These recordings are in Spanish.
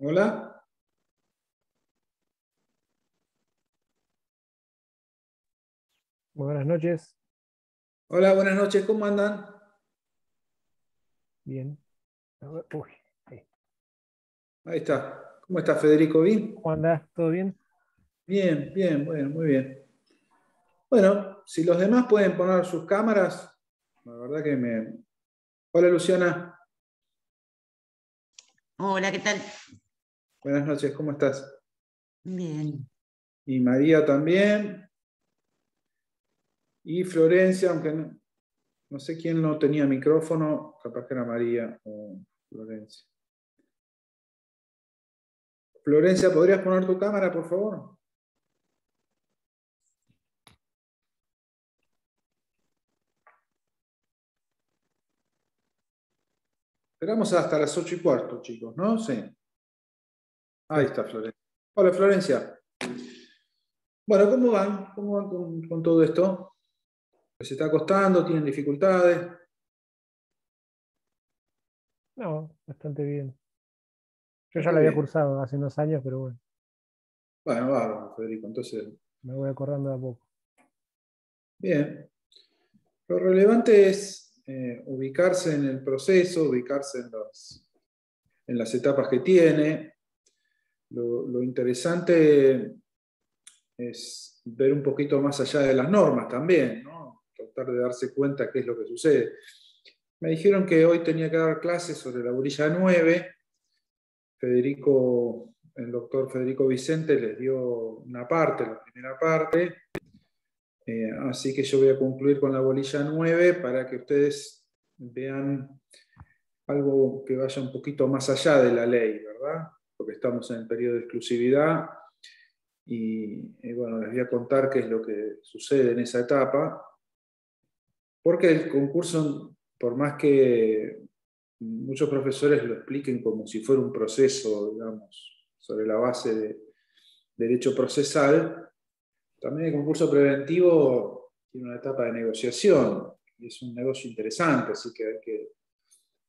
Hola. Muy buenas noches. Hola, buenas noches, ¿cómo andan? Bien. A ver, uy, ahí. Ahí está. ¿Cómo está Federico? ¿Bien? ¿Cómo andás? ¿Todo bien? Bien, bien, bueno, muy bien. Bueno, si los demás pueden poner sus cámaras, la verdad que me... Hola, Luciana. Hola, ¿qué tal? Buenas noches, ¿cómo estás? Bien. Y María también. Y Florencia, aunque no sé quién no tenía micrófono, capaz que era María o Florencia. Florencia, ¿podrías poner tu cámara, por favor? Esperamos hasta las 8:15, chicos, ¿no? Sí. Ahí Sí. está Florencia. Hola, Florencia. Bueno, ¿cómo van? ¿Cómo van con todo esto? ¿Les está costando? ¿Tienen dificultades? No, bastante bien. Yo ya Está lo había bien. cursado hace unos años, pero bueno, Bueno, bárbaro, Federico. Entonces, me voy acordando de a poco. bien. Lo relevante es ubicarse en el proceso, ubicarse en las etapas que tiene. Lo interesante es ver un poquito más allá de las normas también, ¿no? Tratar de darse cuenta qué es lo que sucede. Me dijeron que hoy tenía que dar clases sobre la bolilla 9. El doctor Federico Vicente les dio una parte, la primera parte, así que yo voy a concluir con la bolilla 9 para que ustedes vean algo que vaya un poquito más allá de la ley, ¿verdad? Porque estamos en el periodo de exclusividad y bueno, les voy a contar qué es lo que sucede en esa etapa, porque el concurso, por más que muchos profesores lo expliquen como si fuera un proceso, digamos, sobre la base de derecho procesal, también el concurso preventivo tiene una etapa de negociación y es un negocio interesante, así que hay que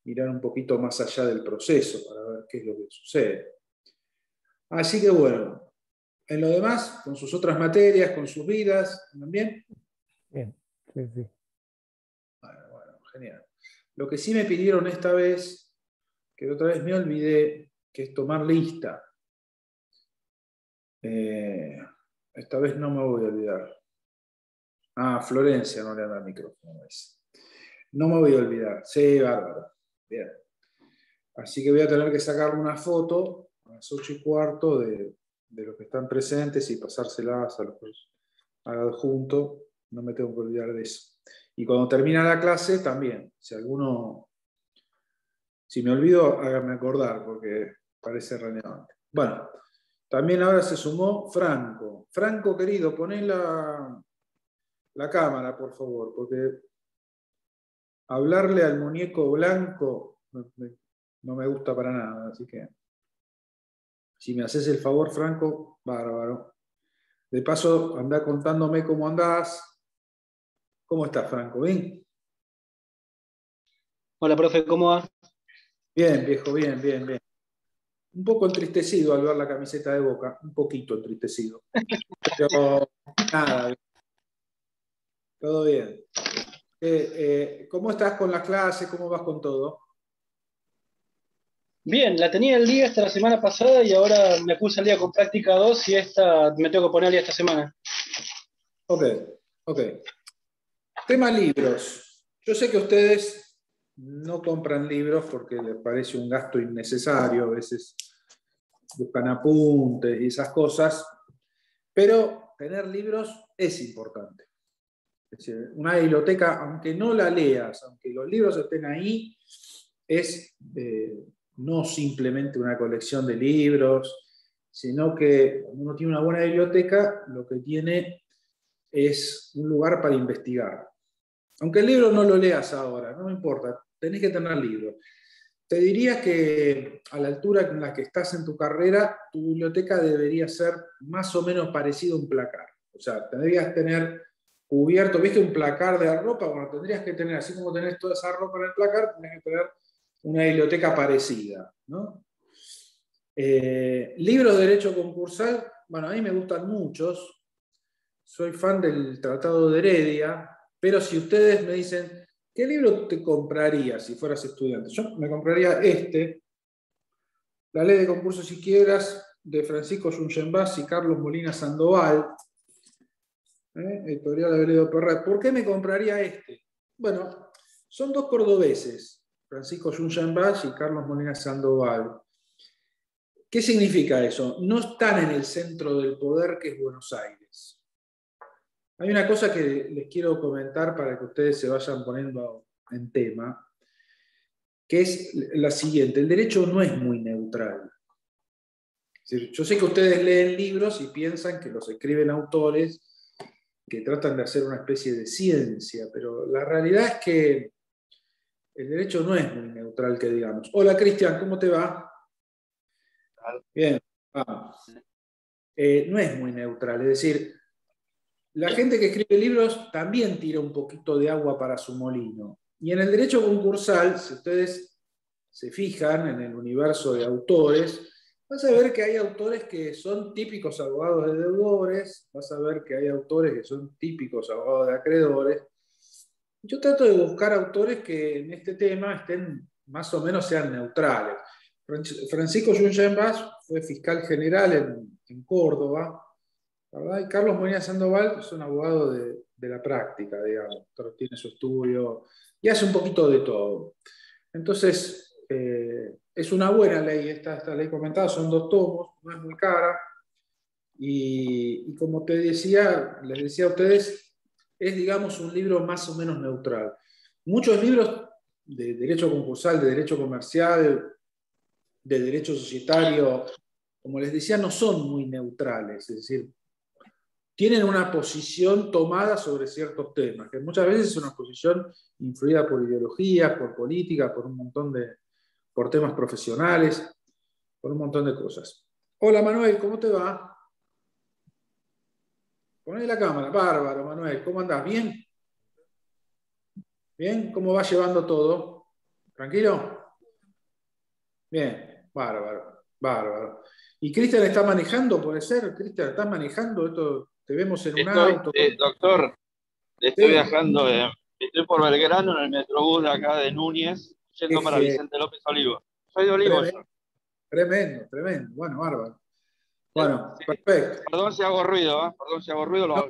mirar un poquito más allá del proceso para ver qué es lo que sucede. Así que bueno, en lo demás, con sus otras materias, con sus vidas, ¿también? Bien, sí, sí. Bueno, genial. Lo que sí me pidieron esta vez, que otra vez me olvidé, que es tomar lista. Eh, Esta vez no me voy a olvidar. Ah, Florencia no le da el micrófono. No me voy a olvidar. Sí, bárbaro. Bien. Así que voy a tener que sacarle una foto a las 8:15 de los que están presentes y pasárselas al adjunto. No me tengo que olvidar de eso. Y cuando termina la clase también. Si me olvido, háganme acordar porque parece relevante. Bueno, también ahora se sumó Franco. Franco, querido, poné la cámara, por favor, porque hablarle al muñeco blanco no me gusta para nada. Así que, si me haces el favor, Franco, bárbaro. De paso, andá contándome cómo andás. ¿Cómo estás, Franco? ¿Bien? Hola, profe, ¿cómo va? Bien, viejo, bien, bien, bien. Un poco entristecido al ver la camiseta de Boca, un poquito entristecido. Pero nada, todo bien. ¿Cómo estás con las clases? ¿Cómo vas con todo? Bien, la tenía el día hasta la semana pasada y ahora me puse al día con práctica 2 y esta me tengo que poner al día esta semana. Ok, ok. Tema libros. Yo sé que ustedes no compran libros porque les parece un gasto innecesario, a veces buscan apuntes y esas cosas, pero tener libros es importante. Es decir, una biblioteca, aunque no la leas, aunque los libros estén ahí, es no simplemente una colección de libros, sino que cuando uno tiene una buena biblioteca, lo que tiene es un lugar para investigar. Aunque el libro no lo leas ahora, no me importa, tenés que tener libros. Te diría que a la altura en la que estás en tu carrera, tu biblioteca debería ser más o menos parecido a un placar. O sea, tendrías que tener cubierto, ¿viste un placar de ropa? Bueno, tendrías que tener, así como tenés toda esa ropa en el placar, tenés que tener una biblioteca parecida, ¿no? Libros de derecho concursal, bueno, a mí me gustan muchos. Soy fan del Tratado de Heredia, pero si ustedes me dicen, ¿qué libro te comprarías si fueras estudiante? Yo me compraría La Ley de Concursos y Quiebras, de Francisco Jungenbach y Carlos Molina Sandoval, editorial de Aveledo Perret. ¿Por qué me compraría este? Bueno, son dos cordobeses, Francisco Jungenbach y Carlos Molina Sandoval. ¿Qué significa eso? No están en el centro del poder, que es Buenos Aires. Hay una cosa que les quiero comentar para que ustedes se vayan poniendo en tema, que es la siguiente: el derecho no es muy neutral. Es decir, yo sé que ustedes leen libros y piensan que los escriben autores que tratan de hacer una especie de ciencia, pero la realidad es que el derecho no es muy neutral, que digamos. Hola, Cristian, ¿cómo te va? Bien, vamos. No es muy neutral, es decir, la gente que escribe libros también tira un poquito de agua para su molino. Y en el derecho concursal, si ustedes se fijan en el universo de autores, vas a ver que hay autores que son típicos abogados de deudores, vas a ver que hay autores que son típicos abogados de acreedores. Yo trato de buscar autores que en este tema estén más o menos sean neutrales. Francisco Jungenbach fue fiscal general en Córdoba, ¿verdad? Y Carlos Molina Sandoval es un abogado de la práctica, digamos, tiene su estudio y hace un poquito de todo. Entonces, es una buena ley, esta ley comentada, son 2 tomos, no es muy cara, y como te decía, les decía a ustedes, es, digamos, un libro más o menos neutral. Muchos libros de derecho concursal, de derecho comercial, de derecho societario, como les decía, no son muy neutrales, es decir, tienen una posición tomada sobre ciertos temas, que muchas veces es una posición influida por ideologías, por política, por temas profesionales, por un montón de cosas. Hola Manuel, ¿cómo te va? Poné la cámara. Bárbaro, Manuel, ¿cómo andás? ¿Bien? ¿Bien? ¿Cómo va llevando todo? ¿Tranquilo? Bien, bárbaro, bárbaro. ¿Y Cristian está manejando? ¿Puede ser? Cristian, ¿estás manejando? Esto, te vemos en un auto. Doctor, estoy Sí. viajando, estoy por Belgrano en el Metrobús de acá de Núñez, yendo para Eje. Vicente López Olivo. Soy de Olivo yo. Tremendo, tremendo. Bueno, bárbaro. Bueno, Sí. perfecto. Perdón si hago ruido, ¿eh? Perdón si hago ruido. No,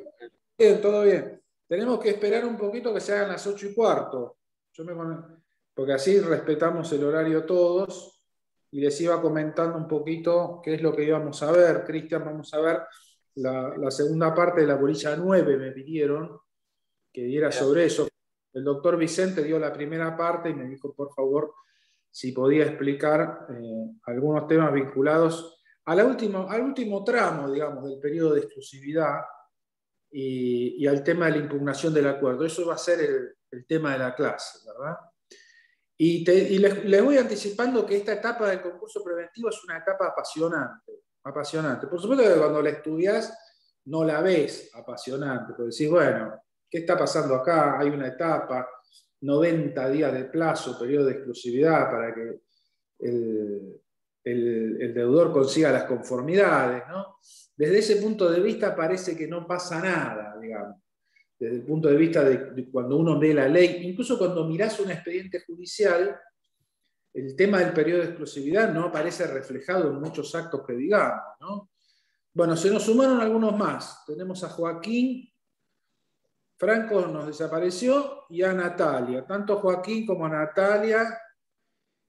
bien, todo bien. Tenemos que esperar un poquito que se hagan las 8:15. Porque así respetamos el horario todos y les iba comentando un poquito qué es lo que íbamos a ver. Cristian, vamos a ver la segunda parte de la bolilla 9, me pidieron que diera sobre eso. El doctor Vicente dio la primera parte y me dijo, por favor, si podía explicar algunos temas vinculados al último tramo, digamos, del periodo de exclusividad y al tema de la impugnación del acuerdo. Eso va a ser el tema de la clase, ¿verdad? Y les voy anticipando que esta etapa del concurso preventivo es una etapa apasionante, apasionante. Por supuesto que cuando la estudias no la ves apasionante, pero decís, bueno, ¿qué está pasando acá? Hay una etapa, 90 días de plazo, periodo de exclusividad para que el deudor consiga las conformidades, ¿no? Desde ese punto de vista parece que no pasa nada, digamos. Desde el punto de vista de cuando uno ve la ley, incluso cuando mirás un expediente judicial, el tema del periodo de exclusividad no aparece reflejado en muchos actos que digamos, ¿no? Bueno, se nos sumaron algunos más. Tenemos a Joaquín, Franco nos desapareció, y a Natalia. Tanto a Joaquín como a Natalia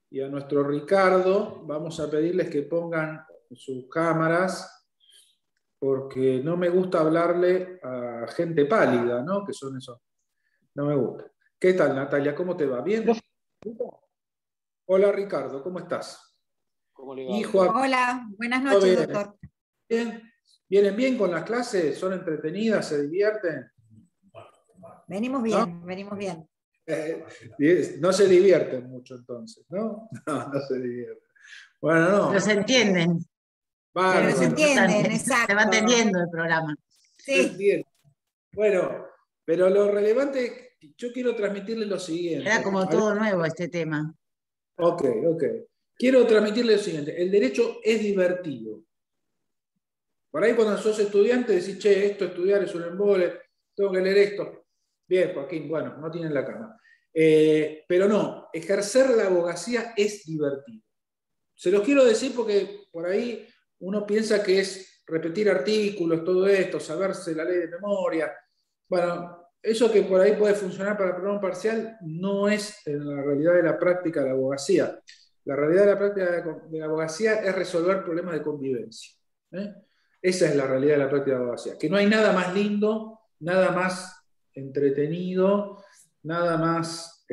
y a nuestro Ricardo vamos a pedirles que pongan sus cámaras, porque no me gusta hablarle a gente pálida, ¿no? Que son esos. No me gusta. ¿Qué tal, Natalia? ¿Cómo te va? ¿Bien? Hola, Ricardo, ¿cómo estás? ¿Cómo le va? Y Joaquín, Hola, buenas ¿todo noches, bien? doctor. ¿Bien? ¿Vienen bien con las clases? ¿Son entretenidas? ¿Se divierten? Venimos bien, venimos bien. No se divierten mucho entonces, ¿no? No se divierten. Bueno, no. Pero se entienden. Bárbaro. Pero se entienden, Se exacto. va entendiendo el programa. Se Sí, entiende. Bueno, pero lo relevante, yo quiero transmitirles lo siguiente. Era como todo nuevo este tema. Ok. quiero transmitirle lo siguiente. El derecho es divertido. Por ahí cuando sos estudiante decís, che, esto estudiar es un embole, tengo que leer esto. Bien, Joaquín, bueno, no tienen la cama. Pero no, ejercer la abogacía es divertido. Se los quiero decir porque por ahí uno piensa que es repetir artículos, todo esto, saberse la ley de memoria. Bueno, eso que por ahí puede funcionar para el programa parcial no es en la realidad de la práctica de la abogacía. La realidad de la práctica de la abogacía es resolver problemas de convivencia. Esa es la realidad de la práctica de la abogacía. Que no hay nada más lindo, nada más entretenido, nada más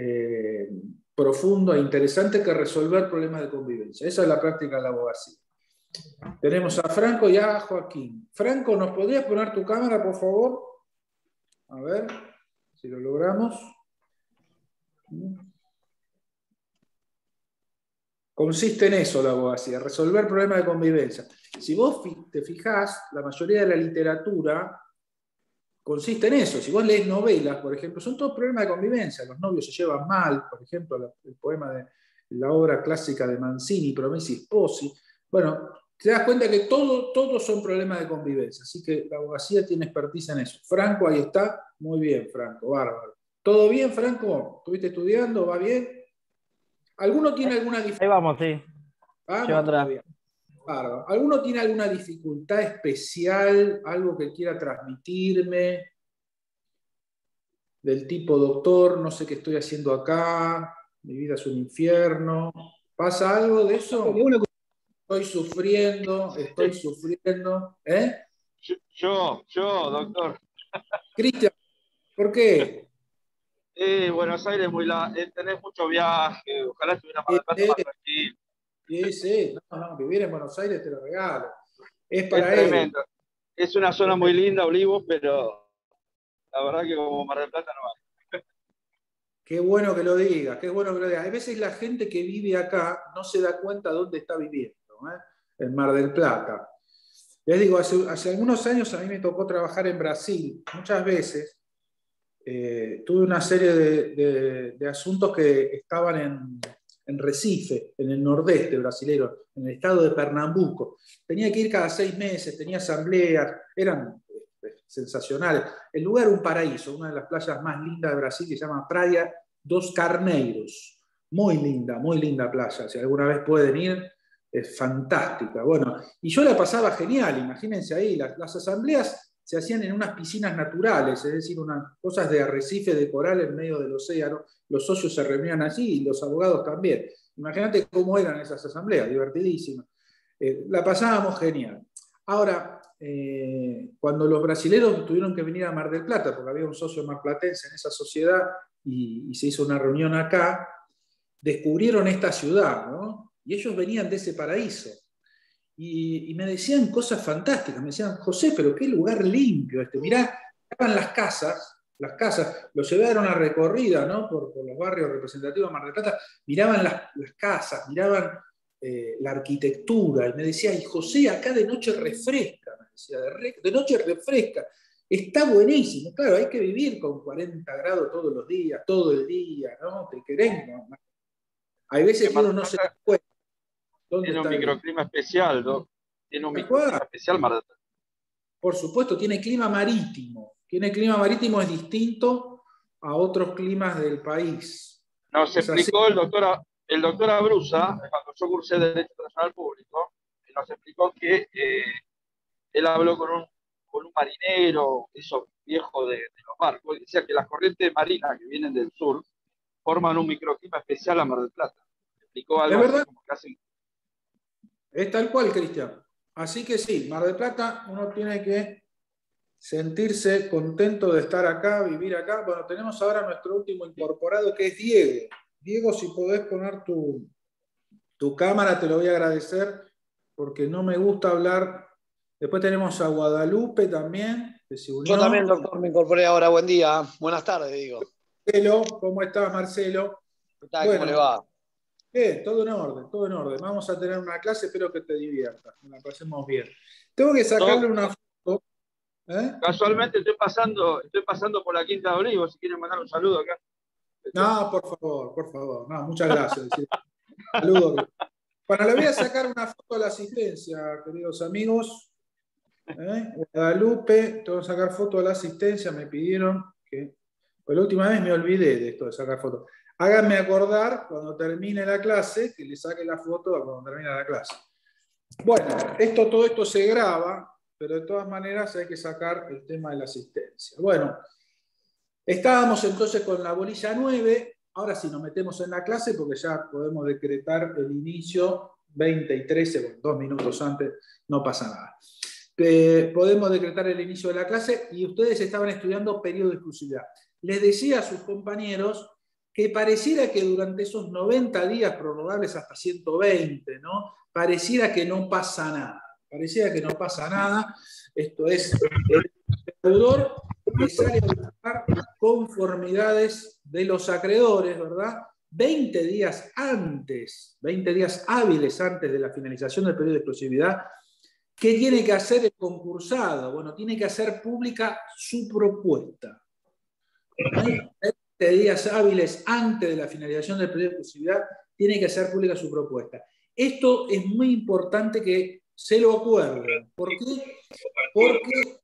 profundo e interesante que resolver problemas de convivencia. Esa es la práctica de la abogacía. Tenemos a Franco y a Joaquín. Franco, ¿nos podrías poner tu cámara, por favor? A ver si lo logramos. Consiste en eso la abogacía, resolver problemas de convivencia. Si vos te fijás, la mayoría de la literatura consiste en eso. Si vos lees novelas, por ejemplo, son todos problemas de convivencia. Los novios se llevan mal, por ejemplo, el poema de la obra clásica de Mancini, Promessi Sposi. Bueno, te das cuenta que todos son problemas de convivencia. Así que la abogacía tiene expertise en eso. Franco, ahí está. Muy bien, Franco, bárbaro. ¿Todo bien, Franco? ¿Estuviste estudiando? ¿Va bien? ¿Alguno tiene alguna dificultad? Ahí vamos, sí. Vamos, Lleva atrás. todavía. Bárbaro. ¿Alguno tiene alguna dificultad especial? ¿Algo que quiera transmitirme? Del tipo, doctor, no sé qué estoy haciendo acá, mi vida es un infierno. ¿Pasa algo de eso? Estoy sufriendo. ¿Eh? Yo, doctor. Cristian, ¿por qué? Buenos Aires tenés mucho viaje, ojalá estuviera Mar del Plata más tranquilo. Sí, no, vivir en Buenos Aires te lo regalo. Es Es para él. tremendo. Es una zona muy linda, Olivos, pero la verdad que como Mar del Plata no hay. Qué bueno que lo digas, qué bueno que lo digas. Hay veces la gente que vive acá no se da cuenta dónde está viviendo, en Mar del Plata. Les digo, hace algunos años a mí me tocó trabajar en Brasil, muchas veces. Tuve una serie de asuntos que estaban en Recife, en el nordeste brasilero, en el estado de Pernambuco. Tenía que ir cada 6 meses, tenía asambleas, eran sensacionales. El lugar era un paraíso, una de las playas más lindas de Brasil, que se llama Praia dos Carneiros. Muy linda playa. Si alguna vez pueden ir, es fantástica. Bueno, y yo la pasaba genial, imagínense ahí, las asambleas se hacían en unas piscinas naturales, es decir, unas cosas de arrecife de coral en medio del océano. Los socios se reunían allí y los abogados también. Imagínate cómo eran esas asambleas, divertidísimas. La pasábamos genial. Ahora, cuando los brasileños tuvieron que venir a Mar del Plata, porque había un socio marplatense en esa sociedad y se hizo una reunión acá, descubrieron esta ciudad, ¿no? Y ellos venían de ese paraíso. Y me decían cosas fantásticas, me decían, José, pero qué lugar limpio este. Mirá, estaban las casas, los llevaron a recorrida, ¿no? por los barrios representativos de Mar del Plata, miraban las casas, miraban la arquitectura, y me decía, y José, acá de noche refresca, me decía, de noche refresca, está buenísimo, claro, hay que vivir con 40 grados todos los días, todo el día, ¿no? Te querés, ¿no? Hay veces que uno no se da cuenta. Tiene un microclima especial, ¿no? Tiene un microclima especial, Mar del Plata. Por supuesto, tiene clima marítimo. Clima marítimo es distinto a otros climas del país. Nos explicó el doctor Abruza, cuando yo cursé Derecho Internacional Público, nos explicó que él habló con un marinero, esos viejos de los barcos, y decía que las corrientes marinas que vienen del sur forman un microclima especial a Mar del Plata. Explicó algo ¿Es verdad? así como que hacen. Es tal cual, Cristian. Así que sí, Mar del Plata, uno tiene que sentirse contento de estar acá, vivir acá. Bueno, tenemos ahora nuestro último incorporado, que es Diego. Diego, si podés poner tu cámara, te lo voy a agradecer, porque no me gusta hablar. Después tenemos a Guadalupe también, que se unió. Yo también, doctor, me incorporé ahora. Buen día. Buenas tardes, digo. Marcelo, ¿cómo estás, Marcelo? ¿Qué tal? ¿Cómo le va? Bien, todo en orden, todo en orden. Vamos a tener una clase, espero que te diviertas, que la pasemos bien. Tengo que sacarle una foto. Casualmente estoy pasando por la Quinta de Olivos, si quieren mandar un saludo acá. No, por favor. No, muchas gracias. Saludos. Bueno, le voy a sacar una foto a la asistencia, queridos amigos. Guadalupe, tengo que sacar foto a la asistencia, me pidieron que... Pues la última vez me olvidé de esto de sacar fotos. Háganme acordar cuando termine la clase que le saque la foto cuando termine la clase. Bueno, todo esto se graba, pero de todas maneras hay que sacar el tema de la asistencia. Bueno, estábamos entonces con la bolilla 9. Ahora sí nos metemos en la clase porque ya podemos decretar el inicio 20 y 13, bueno, 2 minutos antes, no pasa nada. Podemos decretar el inicio de la clase y ustedes estaban estudiando periodo de exclusividad. Les decía a sus compañeros que pareciera que durante esos 90 días prorrogables hasta 120, ¿no? Pareciera que no pasa nada. Pareciera que no pasa nada. Esto es, el deudor que sale a buscar conformidades de los acreedores, ¿verdad? 20 días antes, 20 días hábiles antes de la finalización del periodo de exclusividad. ¿Qué tiene que hacer el concursado? Bueno, tiene que hacer pública su propuesta. 20 días hábiles antes de la finalización del periodo de exclusividad, tiene que hacer pública su propuesta. Esto es muy importante que se lo acuerden. ¿Por qué? Porque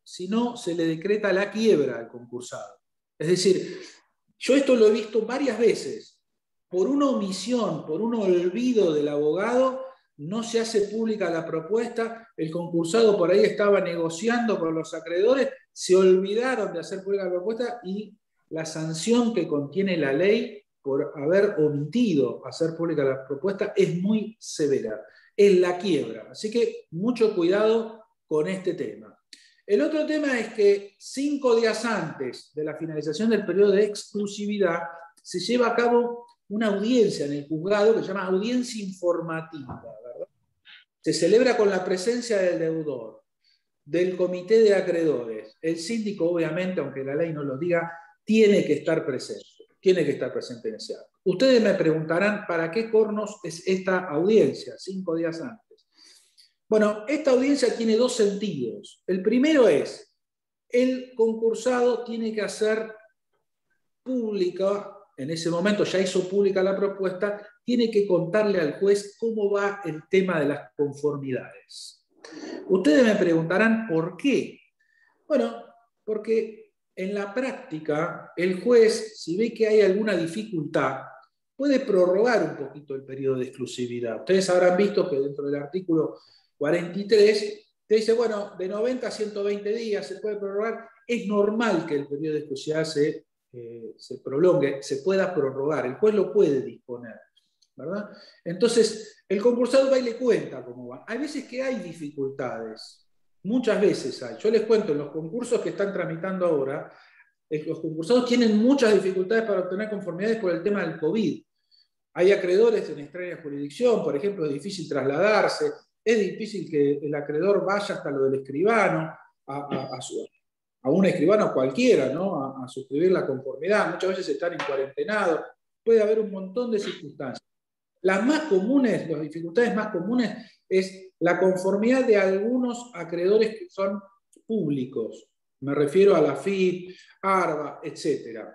si no, se le decreta la quiebra al concursado. Es decir, yo esto lo he visto varias veces. Por una omisión, por un olvido del abogado, no se hace pública la propuesta, el concursado por ahí estaba negociando con los acreedores, se olvidaron de hacer pública la propuesta y la sanción que contiene la ley por haber omitido hacer pública la propuesta es muy severa, es la quiebra. Así que mucho cuidado con este tema. El otro tema es que 5 días antes de la finalización del periodo de exclusividad se lleva a cabo una audiencia en el juzgado que se llama audiencia informativa, ¿verdad? Se celebra con la presencia del deudor, del comité de acreedores. El síndico, obviamente, aunque la ley no lo diga, tiene que estar presente. Tiene que estar presente en ese acto. Ustedes me preguntarán, ¿para qué cornos es esta audiencia 5 días antes? Bueno, esta audiencia tiene 2 sentidos. El primero es, el concursado tiene que hacer pública, en ese momento ya hizo pública la propuesta, tiene que contarle al juez cómo va el tema de las conformidades. Ustedes me preguntarán, ¿por qué? Bueno, porque en la práctica el juez, si ve que hay alguna dificultad, puede prorrogar un poquito el periodo de exclusividad. Ustedes habrán visto que dentro del artículo 43 te dice, bueno, de 90 a 120 días se puede prorrogar. Es normal que el periodo de exclusividad se prolongue, se pueda prorrogar, el juez lo puede disponer, ¿verdad? Entonces, el concursado va y le cuenta cómo va. Hay veces que hay dificultades, muchas veces hay. Yo les cuento, en los concursos que están tramitando ahora, los concursados tienen muchas dificultades para obtener conformidades por el tema del COVID. Hay acreedores en extraña jurisdicción, por ejemplo, es difícil trasladarse, es difícil que el acreedor vaya hasta lo del escribano, a un escribano cualquiera, ¿no? A suscribir la conformidad. Muchas veces están en cuarentenado. Puede haber un montón de circunstancias. Las más comunes, las dificultades más comunes, es la conformidad de algunos acreedores que son públicos. Me refiero a la FIP, ARBA, etc.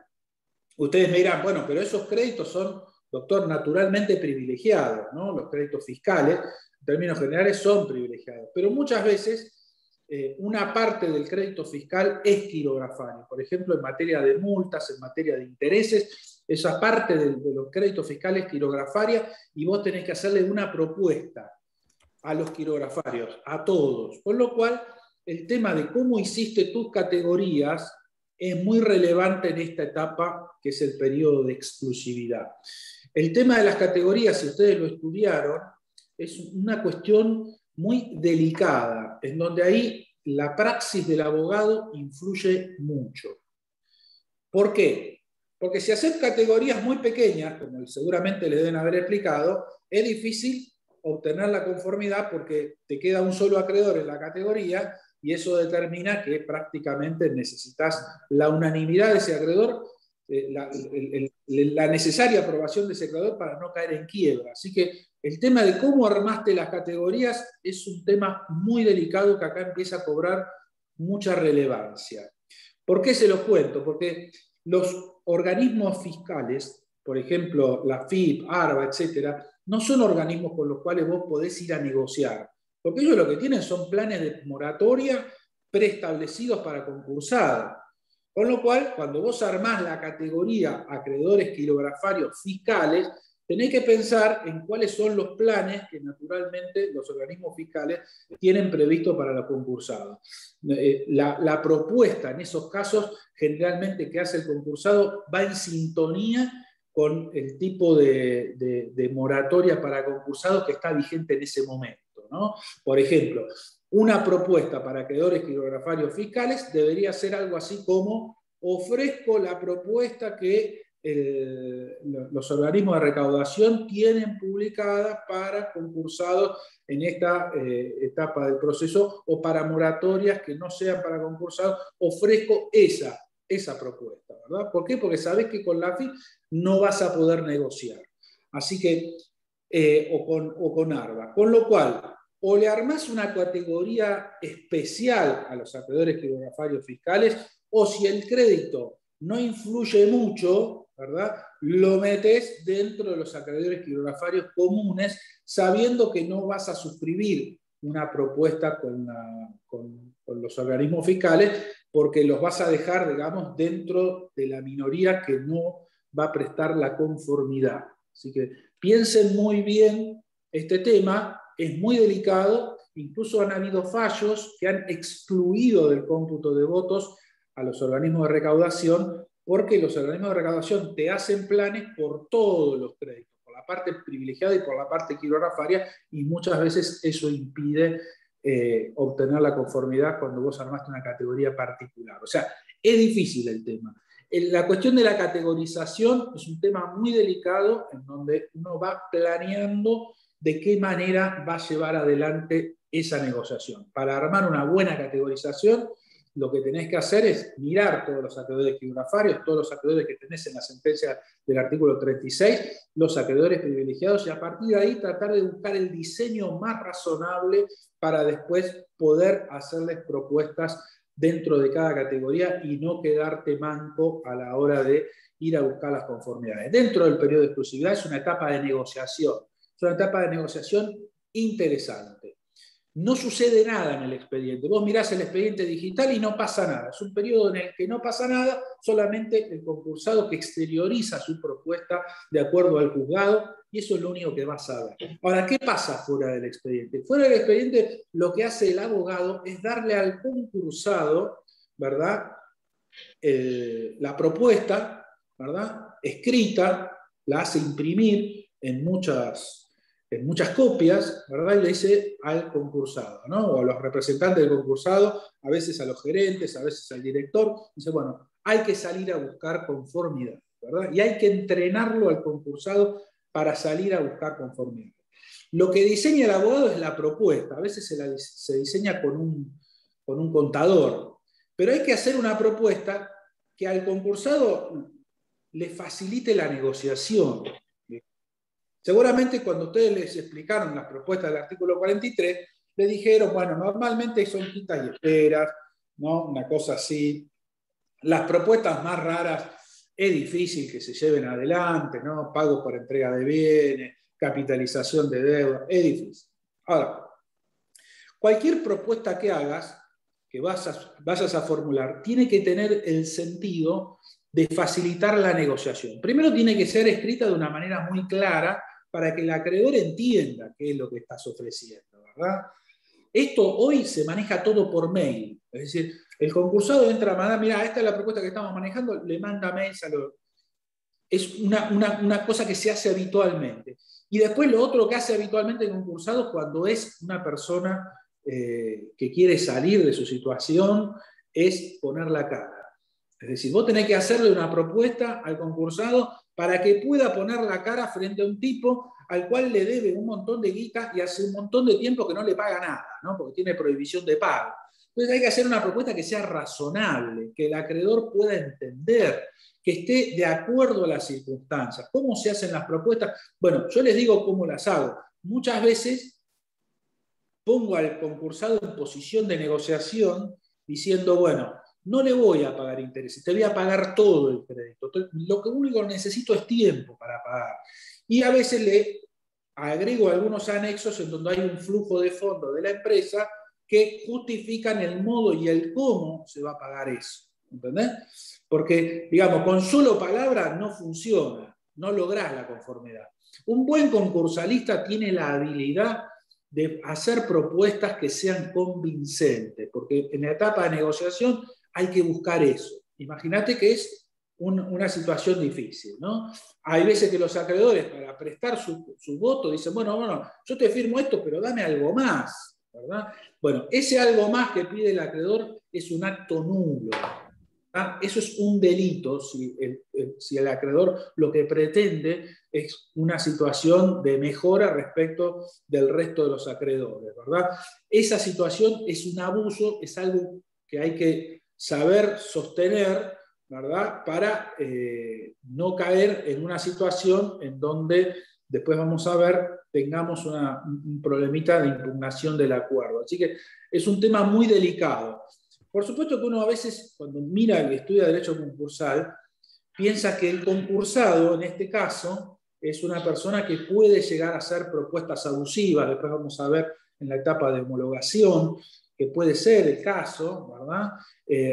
Ustedes me dirán, bueno, pero esos créditos son, doctor, naturalmente privilegiados, ¿no? Los créditos fiscales, en términos generales, son privilegiados. Pero muchas veces una parte del crédito fiscal es quirografario. Por ejemplo, en materia de multas, en materia de intereses, esa parte de los créditos fiscales es quirografaria y vos tenés que hacerle una propuesta a los quirografarios, a todos. Con lo cual, el tema de cómo hiciste tus categorías es muy relevante en esta etapa, que es el periodo de exclusividad. El tema de las categorías, si ustedes lo estudiaron, es una cuestión muy delicada, en donde ahí la praxis del abogado influye mucho. ¿Por qué? Porque si haces categorías muy pequeñas, como seguramente le deben haber explicado, es difícil obtener la conformidad porque te queda un solo acreedor en la categoría y eso determina que prácticamente necesitas la unanimidad de ese acreedor, la necesaria aprobación de ese acreedor para no caer en quiebra. Así que el tema de cómo armaste las categorías es un tema muy delicado que acá empieza a cobrar mucha relevancia. ¿Por qué se los cuento? Porque los organismos fiscales, por ejemplo, la FIP, ARBA, etc., no son organismos con los cuales vos podés ir a negociar, porque ellos lo que tienen son planes de moratoria preestablecidos para concursados. Con lo cual, cuando vos armás la categoría acreedores quirografarios fiscales, tenés que pensar en cuáles son los planes que naturalmente los organismos fiscales tienen previsto para los concursados. La propuesta en esos casos, generalmente que hace el concursado, va en sintonía con el tipo de moratoria para concursados que está vigente en ese momento, ¿no? Por ejemplo, una propuesta para acreedores quirografarios fiscales debería ser algo así como: ofrezco la propuesta que los organismos de recaudación tienen publicada para concursados en esta etapa del proceso, o para moratorias que no sean para concursados, ofrezco esa propuesta, ¿verdad? ¿Por qué? Porque sabés que con la AFIP no vas a poder negociar. Así que, o con ARBA. Con lo cual, o le armás una categoría especial a los acreedores quirografarios fiscales, o si el crédito no influye mucho, ¿verdad?, lo metes dentro de los acreedores quirografarios comunes, sabiendo que no vas a suscribir una propuesta con los organismos fiscales, porque los vas a dejar, digamos, dentro de la minoría que no va a prestar la conformidad. Así que piensen muy bien este tema, es muy delicado, incluso han habido fallos que han excluido del cómputo de votos a los organismos de recaudación, porque los organismos de recaudación te hacen planes por todos los créditos, por la parte privilegiada y por la parte quirografaria, y muchas veces eso impide obtener la conformidad cuando vos armaste una categoría particular. O sea, es difícil el tema. La cuestión de la categorización es un tema muy delicado, en donde uno va planeando de qué manera va a llevar adelante esa negociación. Para armar una buena categorización, lo que tenés que hacer es mirar todos los acreedores quirografarios, todos los acreedores que tenés en la sentencia del artículo 36, los acreedores privilegiados, y a partir de ahí tratar de buscar el diseño más razonable para después poder hacerles propuestas dentro de cada categoría y no quedarte manco a la hora de ir a buscar las conformidades. Dentro del periodo de exclusividad es una etapa de negociación, es una etapa de negociación interesante. No sucede nada en el expediente. Vos mirás el expediente digital y no pasa nada. Es un periodo en el que no pasa nada, solamente el concursado que exterioriza su propuesta de acuerdo al juzgado, y eso es lo único que vas a ver. Ahora, ¿qué pasa fuera del expediente? Fuera del expediente, lo que hace el abogado es darle al concursado, ¿verdad?, la propuesta, ¿verdad?, escrita, la hace imprimir en muchas copias, ¿verdad?, y le dice al concursado, ¿no?, o a los representantes del concursado, a veces a los gerentes, a veces al director, dice, bueno, hay que salir a buscar conformidad, ¿verdad?, y hay que entrenarlo al concursado para salir a buscar conformidad. Lo que diseña el abogado es la propuesta, a veces se diseña con un contador, pero hay que hacer una propuesta que al concursado le facilite la negociación. Seguramente cuando ustedes les explicaron las propuestas del artículo 43, le dijeron, bueno, normalmente son quitas y esperas, ¿no?, una cosa así. Las propuestas más raras es difícil que se lleven adelante, ¿no?, pago por entrega de bienes, capitalización de deuda, es difícil. Ahora, cualquier propuesta que hagas, que vayas a formular, tiene que tener el sentido de facilitar la negociación. Primero tiene que ser escrita de una manera muy clara, para que el acreedor entienda qué es lo que estás ofreciendo, ¿verdad? Esto hoy se maneja todo por mail. Es decir, el concursado entra a mandar, mira, esta es la propuesta que estamos manejando, le manda mails a los... Es una cosa que se hace habitualmente. Y después lo otro que hace habitualmente el concursado, cuando es una persona que quiere salir de su situación, es poner la cara. Es decir, vos tenés que hacerle una propuesta al concursado para que pueda poner la cara frente a un tipo al cual le debe un montón de guita y hace un montón de tiempo que no le paga nada, ¿no?, porque tiene prohibición de pago. Entonces hay que hacer una propuesta que sea razonable, que el acreedor pueda entender, que esté de acuerdo a las circunstancias. ¿Cómo se hacen las propuestas? Bueno, yo les digo cómo las hago. Muchas veces pongo al concursado en posición de negociación diciendo, bueno, no le voy a pagar intereses, te voy a pagar todo el crédito. Lo único que necesito es tiempo para pagar. Y a veces le agrego algunos anexos en donde hay un flujo de fondos de la empresa que justifican el modo y el cómo se va a pagar eso. ¿Entendés? Porque, digamos, con solo palabras no funciona, no lográs la conformidad. Un buen concursalista tiene la habilidad de hacer propuestas que sean convincentes, porque en la etapa de negociación hay que buscar eso. Imagínate que es una situación difícil, ¿no? Hay veces que los acreedores, para prestar su voto, dicen, bueno, yo te firmo esto, pero dame algo más, ¿verdad? Bueno, ese algo más que pide el acreedor es un acto nulo. Eso es un delito si el acreedor lo que pretende es una situación de mejora respecto del resto de los acreedores, ¿verdad? Esa situación es un abuso, es algo que hay que saber sostener, ¿verdad? Para no caer en una situación en donde, después vamos a ver, tengamos un problemita de impugnación del acuerdo. Así que es un tema muy delicado. Por supuesto que uno a veces, cuando mira y estudia derecho concursal, piensa que el concursado, en este caso, es una persona que puede llegar a hacer propuestas abusivas. Después vamos a ver en la etapa de homologación, que puede ser el caso, ¿verdad?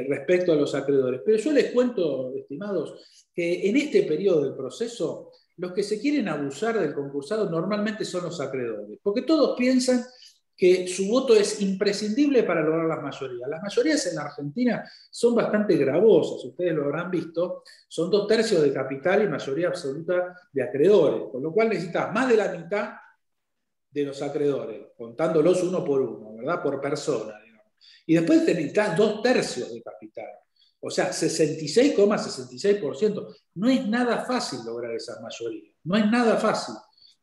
Respecto a los acreedores. Pero yo les cuento, estimados, que en este periodo del proceso, los que se quieren abusar del concursado normalmente son los acreedores, porque todos piensan que su voto es imprescindible para lograr las mayorías. Las mayorías en la Argentina son bastante gravosas, ustedes lo habrán visto, son 2/3 de capital y mayoría absoluta de acreedores, con lo cual necesitas más de la mitad de los acreedores, contándolos uno por uno, ¿verdad? Por persona, digamos. Y después necesitas 2/3 de capital, o sea, 66,66%. No es nada fácil lograr esas mayorías, no es nada fácil.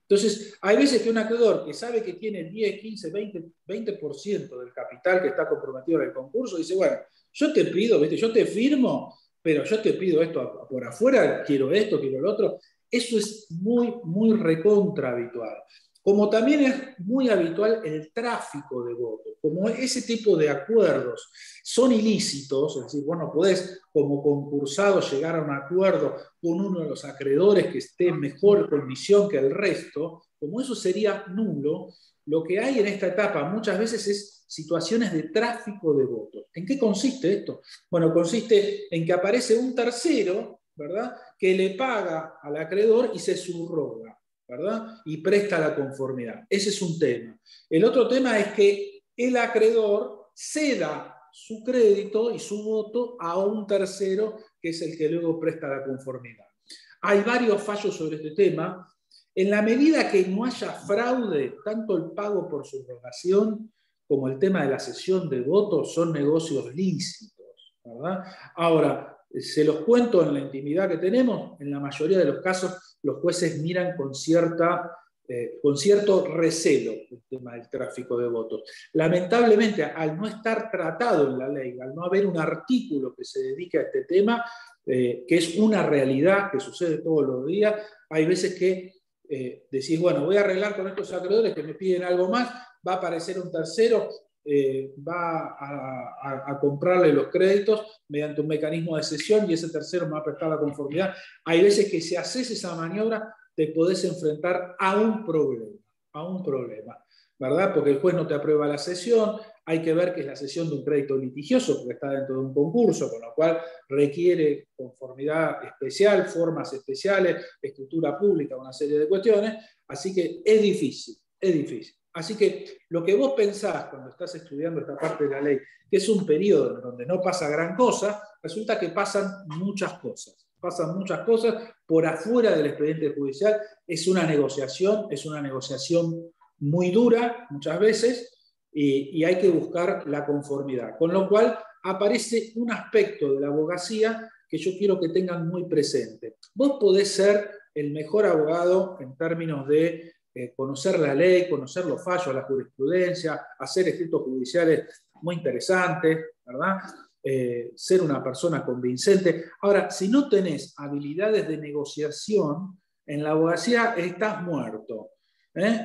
Entonces, hay veces que un acreedor que sabe que tiene 10, 15, 20% del capital que está comprometido en el concurso, dice, bueno, yo te pido, ¿viste? Yo te firmo, pero yo te pido esto por afuera, quiero esto, quiero lo otro. Eso es muy, muy recontra habitual. Como también es muy habitual el tráfico de votos, como ese tipo de acuerdos son ilícitos, es decir, vos no podés como concursado llegar a un acuerdo con uno de los acreedores que esté en mejor condición que el resto, como eso sería nulo, lo que hay en esta etapa muchas veces es situaciones de tráfico de votos. ¿En qué consiste esto? Bueno, consiste en que aparece un tercero, ¿verdad?, que le paga al acreedor y se subroga, ¿verdad? Y presta la conformidad. Ese es un tema. El otro tema es que el acreedor ceda su crédito y su voto a un tercero que es el que luego presta la conformidad. Hay varios fallos sobre este tema. En la medida que no haya fraude, tanto el pago por subrogación como el tema de la cesión de votos son negocios lícitos, ¿verdad? Ahora, se los cuento en la intimidad que tenemos, en la mayoría de los casos los jueces miran con cierto recelo el tema del tráfico de votos. Lamentablemente, al no estar tratado en la ley, al no haber un artículo que se dedique a este tema, que es una realidad que sucede todos los días, hay veces que decís, bueno, voy a arreglar con estos acreedores que me piden algo más, va a aparecer un tercero, va a comprarle los créditos mediante un mecanismo de cesión y ese tercero me va a prestar la conformidad. Hay veces que si haces esa maniobra te podés enfrentar a un problema, ¿verdad? Porque el juez no te aprueba la cesión, hay que ver que es la cesión de un crédito litigioso porque está dentro de un concurso, con lo cual requiere conformidad especial, formas especiales, escritura pública, una serie de cuestiones, así que es difícil. Así que lo que vos pensás cuando estás estudiando esta parte de la ley, que es un periodo en donde no pasa gran cosa, resulta que pasan muchas cosas. Pasan muchas cosas por afuera del expediente judicial. Es una negociación muy dura muchas veces y hay que buscar la conformidad. Con lo cual aparece un aspecto de la abogacía que yo quiero que tengan muy presente. Vos podés ser el mejor abogado en términos de conocer la ley, conocer los fallos, la jurisprudencia, hacer escritos judiciales muy interesantes, ¿verdad? Ser una persona convincente. Ahora, si no tenés habilidades de negociación, en la abogacía estás muerto.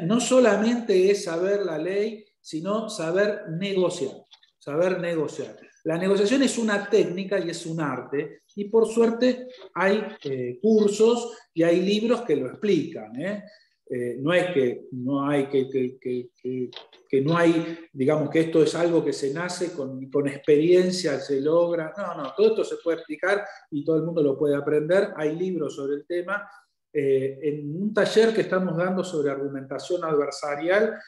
No solamente es saber la ley, sino saber negociar. La negociación es una técnica y es un arte, y por suerte hay cursos y hay libros que lo explican. No es que no hay, que no hay, digamos que esto es algo que se nace con experiencia, se logra. No, todo esto se puede explicar y todo el mundo lo puede aprender. Hay libros sobre el tema. En un taller que estamos dando sobre argumentación adversarial,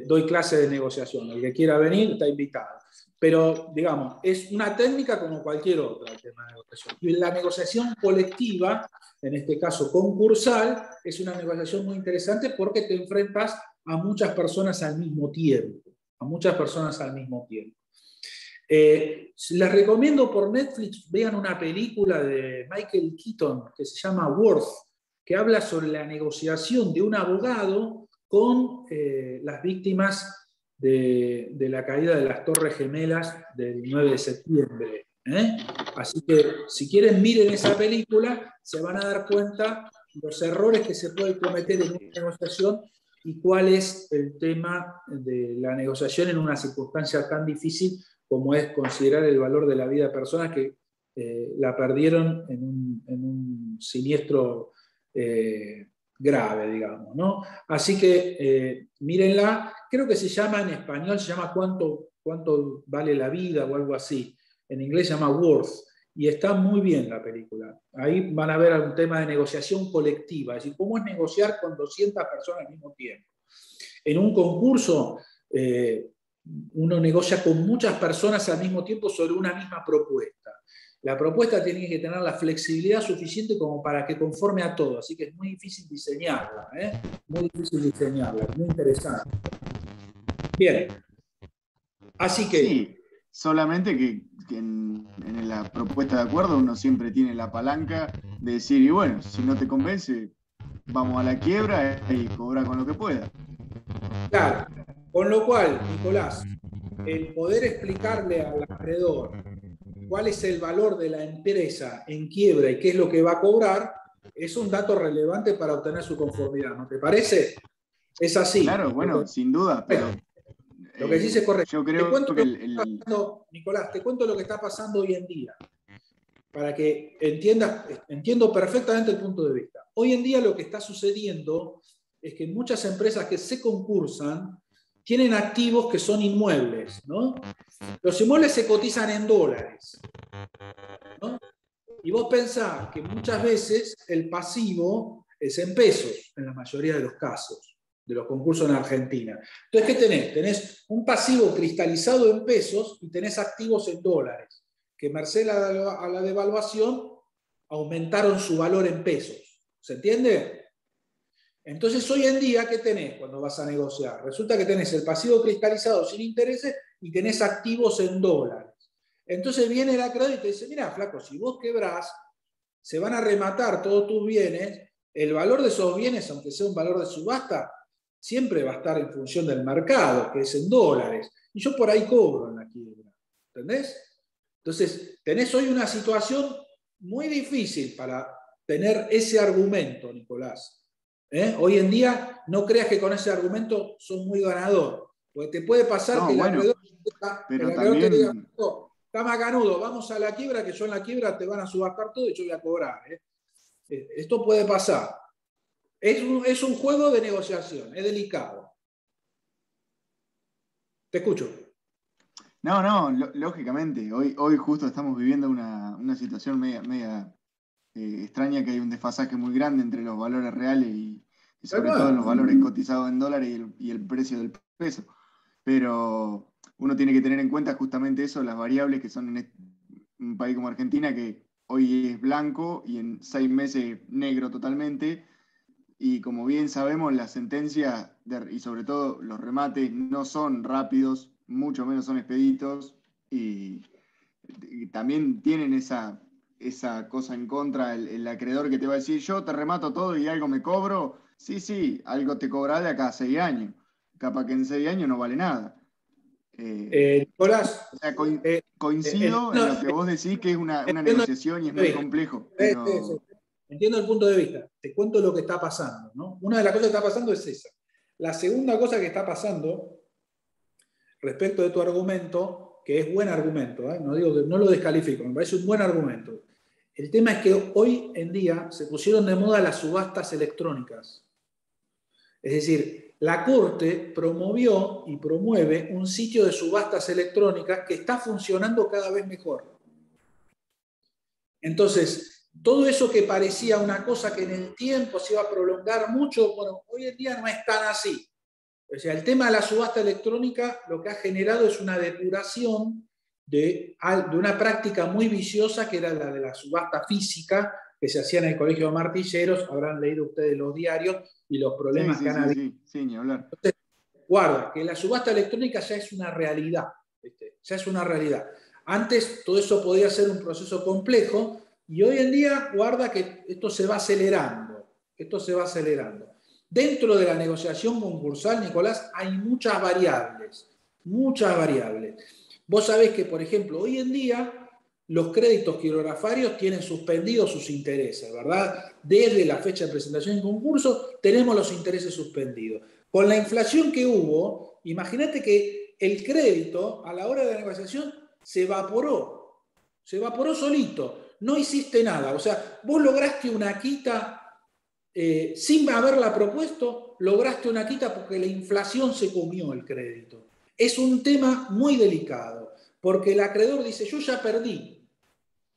doy clase de negociación. El que quiera venir está invitado. Pero, digamos, es una técnica como cualquier otra, el tema de negociación. Y la negociación colectiva, en este caso concursal, es una negociación muy interesante porque te enfrentas a muchas personas al mismo tiempo. Les recomiendo por Netflix, vean una película de Michael Keaton que se llama Worth, que habla sobre la negociación de un abogado con las víctimas de la caída de las Torres Gemelas del 9 de septiembre. Así que si quieren miren esa película, se van a dar cuenta los errores que se pueden cometer en una negociación y cuál es el tema de la negociación en una circunstancia tan difícil como es considerar el valor de la vida de personas que la perdieron en un siniestro grave, digamos, ¿no? Así que mírenla, creo que se llama en español, se llama ¿Cuánto vale la vida? O algo así. En inglés se llama Worth, y está muy bien la película. Ahí van a ver algún tema de negociación colectiva, es decir, cómo es negociar con 200 personas al mismo tiempo. En un concurso, uno negocia con muchas personas al mismo tiempo sobre una misma propuesta. La propuesta tiene que tener la flexibilidad suficiente como para que conforme a todo, así que es muy difícil diseñarla, muy difícil diseñarla, muy interesante. Bien, así que... Sí, solamente que en la propuesta de acuerdo uno siempre tiene la palanca de decir, y bueno, si no te convence, vamos a la quiebra y cobra con lo que pueda. Claro, con lo cual, Nicolás, el poder explicarle al acreedor cuál es el valor de la empresa en quiebra y qué es lo que va a cobrar, es un dato relevante para obtener su conformidad, ¿no te parece? Es así. Claro, bueno, sin duda, pero... Lo que dice es correcto. Yo creo Nicolás, te cuento lo que está pasando hoy en día, para que entiendas, entiendo perfectamente el punto de vista. Hoy en día lo que está sucediendo es que muchas empresas que se concursan tienen activos que son inmuebles, ¿no? Los inmuebles se cotizan en dólares, ¿no? Y vos pensás que muchas veces el pasivo es en pesos, en la mayoría de los casos de los concursos en Argentina. Entonces, ¿qué tenés? Tenés un pasivo cristalizado en pesos y tenés activos en dólares, que merced a la devaluación aumentaron su valor en pesos. ¿Se entiende? Entonces, hoy en día, ¿qué tenés cuando vas a negociar? Resulta que tenés el pasivo cristalizado sin intereses y tenés activos en dólares. Entonces viene el acreedor y te dice, mira, flaco, si vos quebrás, se van a rematar todos tus bienes, el valor de esos bienes, aunque sea un valor de subasta, siempre va a estar en función del mercado, que es en dólares. Y yo por ahí cobro en la quiebra. ¿Entendés? Entonces, tenés hoy una situación muy difícil para tener ese argumento, Nicolás. Hoy en día, no creas que con ese argumento sos muy ganador. Porque te puede pasar que el acreedor te diga, está macanudo, vamos a la quiebra, que yo en la quiebra te van a subastar todo y yo voy a cobrar. Esto puede pasar. Es un juego de negociación, es delicado. Te escucho. No, lógicamente. Hoy justo estamos viviendo una situación media extraña, que hay un desfasaje muy grande entre los valores reales y sobre todo en los valores cotizados en dólares y el precio del peso. Pero uno tiene que tener en cuenta justamente eso, las variables que son en un país como Argentina, que hoy es blanco y en 6 meses negro totalmente. Y como bien sabemos, las sentencias y sobre todo los remates no son rápidos, mucho menos son expeditos, y también tienen esa cosa en contra, el acreedor que te va a decir, yo te remato todo y algo me cobro. Sí, algo te cobrará de acá a 6 años. Capaz que en 6 años no vale nada. Nicolás, o sea, coincido en lo que vos decís, que es una negociación y es muy complejo. Pero... Entiendo el punto de vista. Te cuento lo que está pasando, ¿no? Una de las cosas que está pasando es esa. La segunda cosa que está pasando, respecto de tu argumento, que es buen argumento, no digo que no lo descalifico, me parece un buen argumento. El tema es que hoy en día se pusieron de moda las subastas electrónicas. Es decir, la Corte promovió y promueve un sitio de subastas electrónicas que está funcionando cada vez mejor. Entonces, todo eso que parecía una cosa que en el tiempo se iba a prolongar mucho, bueno, hoy en día no es tan así. O sea, el tema de la subasta electrónica lo que ha generado es una depuración de una práctica muy viciosa que era la de la subasta física que se hacía en el Colegio de Martilleros. Habrán leído ustedes los diarios y los problemas que han habido. Sí, ni hablar. Entonces, guarda, que la subasta electrónica ya es una realidad. ¿Viste? Ya es una realidad. Antes todo eso podía ser un proceso complejo y hoy en día, guarda que esto se va acelerando. Esto se va acelerando. Dentro de la negociación concursal, Nicolás, hay muchas variables. Muchas variables. Vos sabés que, por ejemplo, hoy en día los créditos quirografarios tienen suspendidos sus intereses, ¿verdad? Desde la fecha de presentación en concurso tenemos los intereses suspendidos. Con la inflación que hubo, imagínate que el crédito a la hora de la negociación se evaporó solito, no hiciste nada. O sea, vos lograste una quita sin haberla propuesto, lograste una quita porque la inflación se comió el crédito. Es un tema muy delicado, porque el acreedor dice, yo ya perdí,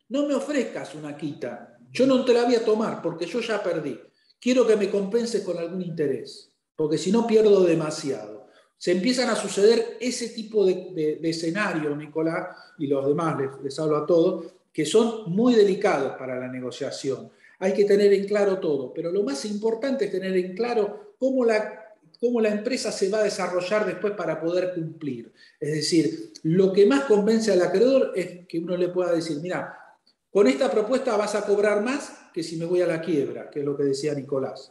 no me ofrezcas una quita, yo no te la voy a tomar porque yo ya perdí, quiero que me compenses con algún interés, porque si no pierdo demasiado. Se empiezan a suceder ese tipo de escenarios, Nicolás, y los demás, les hablo a todos, que son muy delicados para la negociación. Hay que tener en claro todo, pero lo más importante es tener en claro cómo la empresa se va a desarrollar después para poder cumplir. Es decir, lo que más convence al acreedor es que uno le pueda decir, mira, con esta propuesta vas a cobrar más que si me voy a la quiebra, que es lo que decía Nicolás.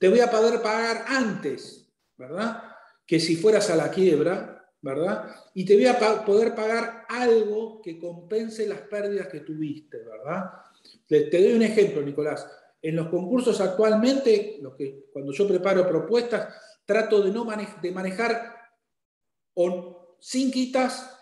Te voy a poder pagar antes, ¿verdad?, que si fueras a la quiebra, ¿verdad? Y te voy a poder pagar algo que compense las pérdidas que tuviste, ¿verdad? Te doy un ejemplo, Nicolás. En los concursos actualmente, cuando yo preparo propuestas, trato de manejar sin quitas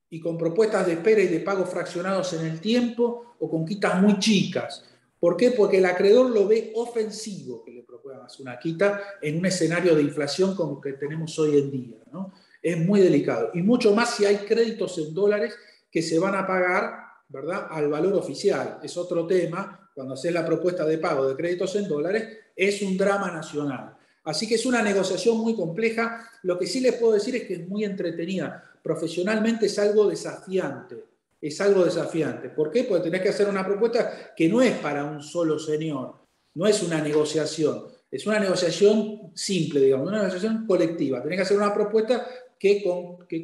y con propuestas de espera y de pago fraccionados en el tiempo o con quitas muy chicas. ¿Por qué? Porque el acreedor lo ve ofensivo que le propongas una quita en un escenario de inflación como el que tenemos hoy en día, ¿no? Es muy delicado. Y mucho más si hay créditos en dólares que se van a pagar, ¿verdad?, al valor oficial. Es otro tema. Cuando haces la propuesta de pago de créditos en dólares, es un drama nacional. Así que es una negociación muy compleja. Lo que sí les puedo decir es que es muy entretenida. Profesionalmente es algo desafiante. Es algo desafiante. ¿Por qué? Porque tenés que hacer una propuesta que no es para un solo señor. No es una negociación. Es una negociación simple, digamos, una negociación colectiva. Tenés que hacer una propuesta que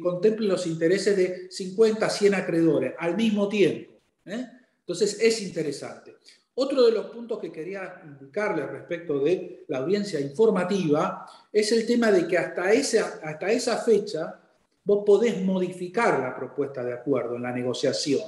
contemple los intereses de 50, 100 acreedores al mismo tiempo. Entonces es interesante. Otro de los puntos que quería indicarles respecto de la audiencia informativa es el tema de que hasta esa fecha vos podés modificar la propuesta de acuerdo en la negociación.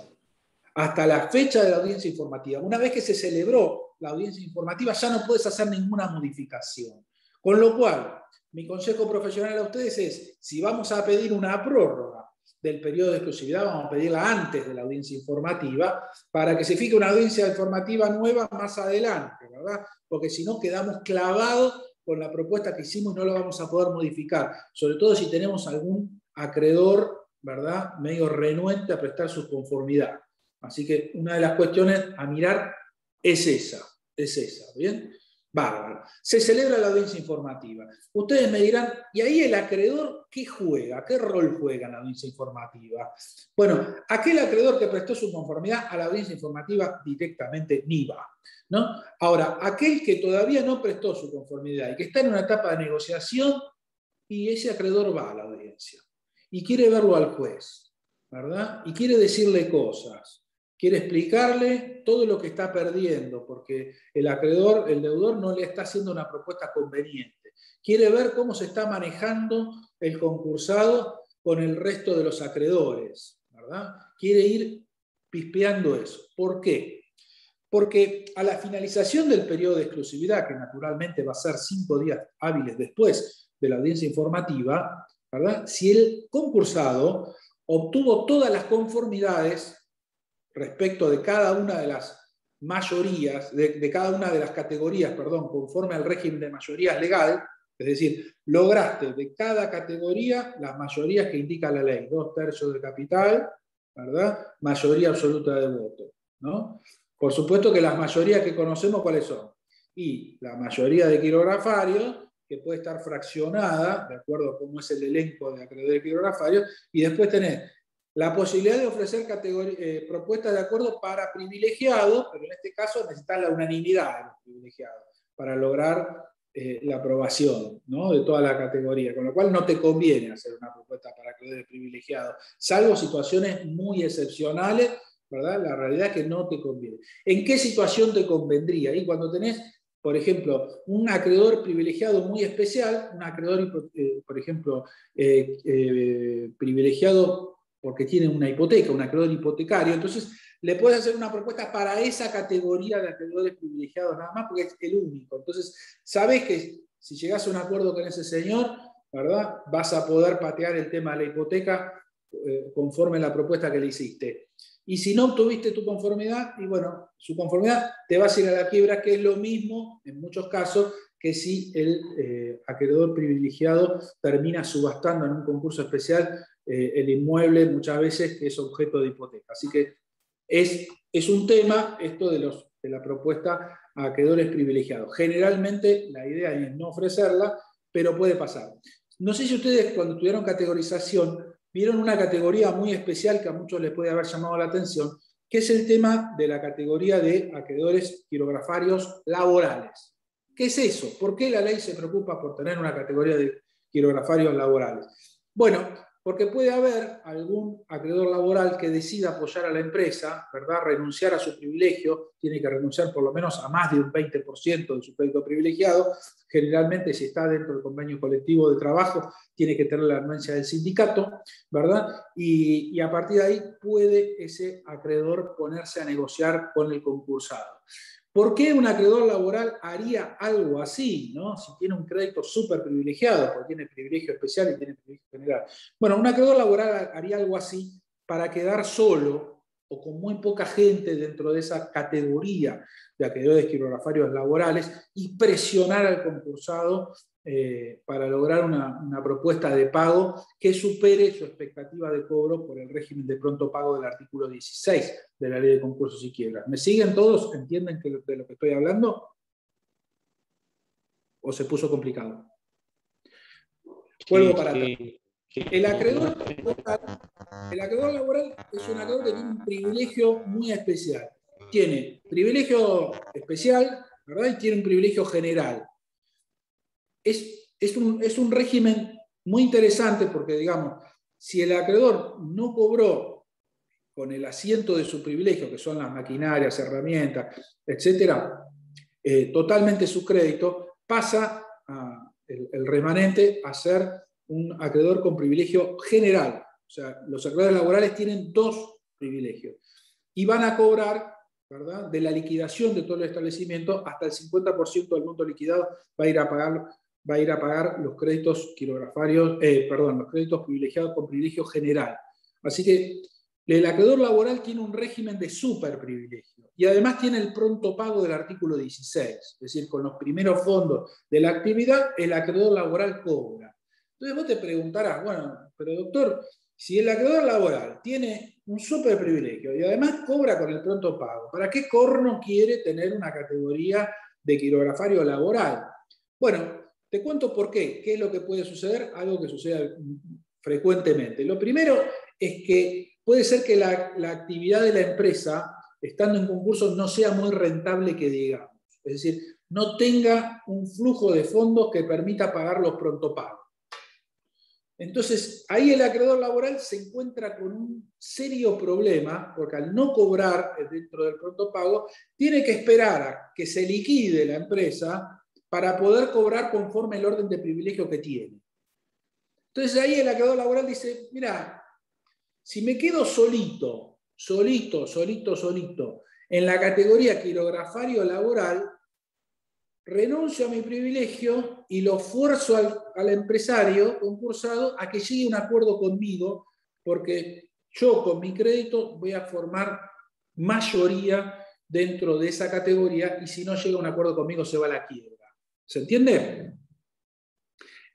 Hasta la fecha de la audiencia informativa. Una vez que se celebró la audiencia informativa ya no podés hacer ninguna modificación. Con lo cual, mi consejo profesional a ustedes es, si vamos a pedir una prórroga del periodo de exclusividad, vamos a pedirla antes de la audiencia informativa, para que se fije una audiencia informativa nueva más adelante, ¿verdad? Porque si no quedamos clavados con la propuesta que hicimos y no la vamos a poder modificar, sobre todo si tenemos algún acreedor, ¿verdad?, medio renuente a prestar su conformidad. Así que una de las cuestiones a mirar es esa, ¿bien? Bárbaro. Se celebra la audiencia informativa. Ustedes me dirán, ¿y ahí el acreedor qué juega? ¿Qué rol juega en la audiencia informativa? Bueno, aquel acreedor que prestó su conformidad a la audiencia informativa directamente ni va, ¿no? Ahora, aquel que todavía no prestó su conformidad y que está en una etapa de negociación, y ese acreedor va a la audiencia y quiere verlo al juez, ¿verdad? Y quiere decirle cosas. Quiere explicarle todo lo que está perdiendo, porque el acreedor, el deudor, no le está haciendo una propuesta conveniente. Quiere ver cómo se está manejando el concursado con el resto de los acreedores, ¿verdad? Quiere ir pispeando eso. ¿Por qué? Porque a la finalización del periodo de exclusividad, que naturalmente va a ser 5 días hábiles después de la audiencia informativa, ¿verdad?, si el concursado obtuvo todas las conformidades respecto de cada una de las mayorías, de cada una de las categorías, perdón, conforme al régimen de mayorías legal, Es decir, lograste de cada categoría las mayorías que indica la ley, 2/3 del capital, ¿verdad? Mayoría absoluta de votos, ¿no? Por supuesto que las mayorías que conocemos, ¿cuáles son? Y la mayoría de quirografarios, que puede estar fraccionada, de acuerdo a cómo es el elenco de acreedores quirografarios, y después tenés la posibilidad de ofrecer propuestas de acuerdo para privilegiados, pero en este caso necesitas la unanimidad de los privilegiados para lograr la aprobación, ¿no?, de toda la categoría, con lo cual no te conviene hacer una propuesta para acreedores privilegiados, salvo situaciones muy excepcionales, ¿verdad? La realidad es que no te conviene. ¿En qué situación te convendría? Y cuando tenés, por ejemplo, un acreedor privilegiado muy especial, un acreedor, por ejemplo, privilegiado porque tiene una hipoteca, un acreedor hipotecario, entonces le puedes hacer una propuesta para esa categoría de acreedores privilegiados nada más, porque es el único. Entonces, sabes que si llegás a un acuerdo con ese señor, ¿verdad?, vas a poder patear el tema de la hipoteca conforme a la propuesta que le hiciste. Y si no obtuviste tu conformidad, y bueno, su conformidad, te vas a ir a la quiebra, que es lo mismo, en muchos casos, que si el acreedor privilegiado termina subastando en un concurso especial el inmueble, muchas veces, que es objeto de hipoteca. Así que es un tema esto de la propuesta a acreedores privilegiados. Generalmente la idea es no ofrecerla, pero puede pasar. No sé si ustedes cuando tuvieron categorización vieron una categoría muy especial que a muchos les puede haber llamado la atención, que es el tema de la categoría de acreedores quirografarios laborales. ¿Qué es eso? ¿Por qué la ley se preocupa por tener una categoría de quirografarios laborales? Bueno, porque puede haber algún acreedor laboral que decida apoyar a la empresa, ¿verdad?, renunciar a su privilegio, tiene que renunciar por lo menos a más de un 20% de su crédito privilegiado. Generalmente, si está dentro del convenio colectivo de trabajo, tiene que tener la anuencia del sindicato, ¿verdad? Y a partir de ahí puede ese acreedor ponerse a negociar con el concursado. ¿Por qué un acreedor laboral haría algo así, ¿no?, si tiene un crédito súper privilegiado, porque tiene privilegio especial y tiene privilegio general? Bueno, un acreedor laboral haría algo así para quedar solo o con muy poca gente dentro de esa categoría de acreedores quirografarios laborales y presionar al concursado para lograr una propuesta de pago que supere su expectativa de cobro por el régimen de pronto pago del artículo 16 de la Ley de Concursos y Quiebras. ¿Me siguen todos? ¿Entienden de lo que estoy hablando? ¿O se puso complicado? Vuelvo para atrás. El acreedor laboral es un acreedor que tiene un privilegio muy especial. Tiene privilegio especial, ¿verdad?, y tiene un privilegio general. Es un régimen muy interesante porque, digamos, si el acreedor no cobró con el asiento de su privilegio, que son las maquinarias, herramientas, etcétera, totalmente su crédito, pasa el remanente a ser un acreedor con privilegio general. O sea, los acreedores laborales tienen dos privilegios y van a cobrar, ¿verdad?, de la liquidación de todo el establecimiento hasta el 50% del monto liquidado va a ir a pagar los créditos quirografarios, los créditos privilegiados con privilegio general. Así que el acreedor laboral tiene un régimen de superprivilegio y además tiene el pronto pago del artículo 16, es decir, con los primeros fondos de la actividad el acreedor laboral cobra. Entonces vos te preguntarás, bueno, pero doctor, si el acreedor laboral tiene un superprivilegio y además cobra con el pronto pago, ¿para qué corno quiere tener una categoría de quirografario laboral? Bueno, te cuento por qué. ¿Qué es lo que puede suceder? Algo que sucede frecuentemente. Lo primero es que puede ser que la actividad de la empresa, estando en concurso, no sea muy rentable que digamos. Es decir, no tenga un flujo de fondos que permita pagar los prontopagos. Entonces, ahí el acreedor laboral se encuentra con un serio problema, porque al no cobrar dentro del pronto pago, tiene que esperar a que se liquide la empresa para poder cobrar conforme el orden de privilegio que tiene. Entonces ahí el acreedor laboral dice, mira, si me quedo solito, en la categoría quirografario laboral, renuncio a mi privilegio y lo fuerzo al empresario concursado a que llegue a un acuerdo conmigo, porque yo con mi crédito voy a formar mayoría dentro de esa categoría y si no llega a un acuerdo conmigo se va a la quiebra. ¿Se entiende?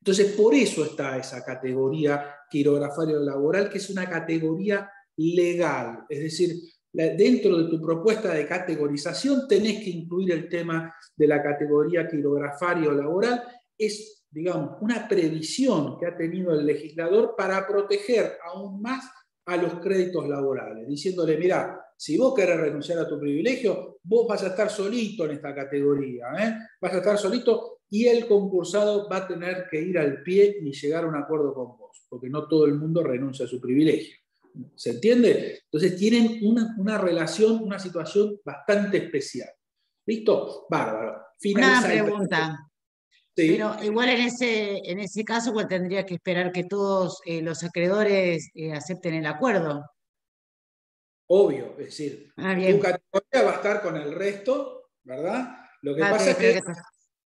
Entonces, por eso está esa categoría quirografario laboral, que es una categoría legal. Es decir, dentro de tu propuesta de categorización tenés que incluir el tema de la categoría quirografario laboral. Es, digamos, una previsión que ha tenido el legislador para proteger aún más a los créditos laborales, diciéndole, mirá, si vos querés renunciar a tu privilegio, vos vas a estar solito en esta categoría, vas a estar solito y el concursado va a tener que ir al pie y llegar a un acuerdo con vos, porque no todo el mundo renuncia a su privilegio. ¿Se entiende? Entonces tienen una relación, una situación bastante especial. ¿Listo? Bárbaro. Una pregunta. Sí. Pero igual en ese caso pues, tendría que esperar que todos los acreedores acepten el acuerdo. Obvio, es decir, tu bien. categoría va a estar con el resto, ¿verdad? Lo que pasa es que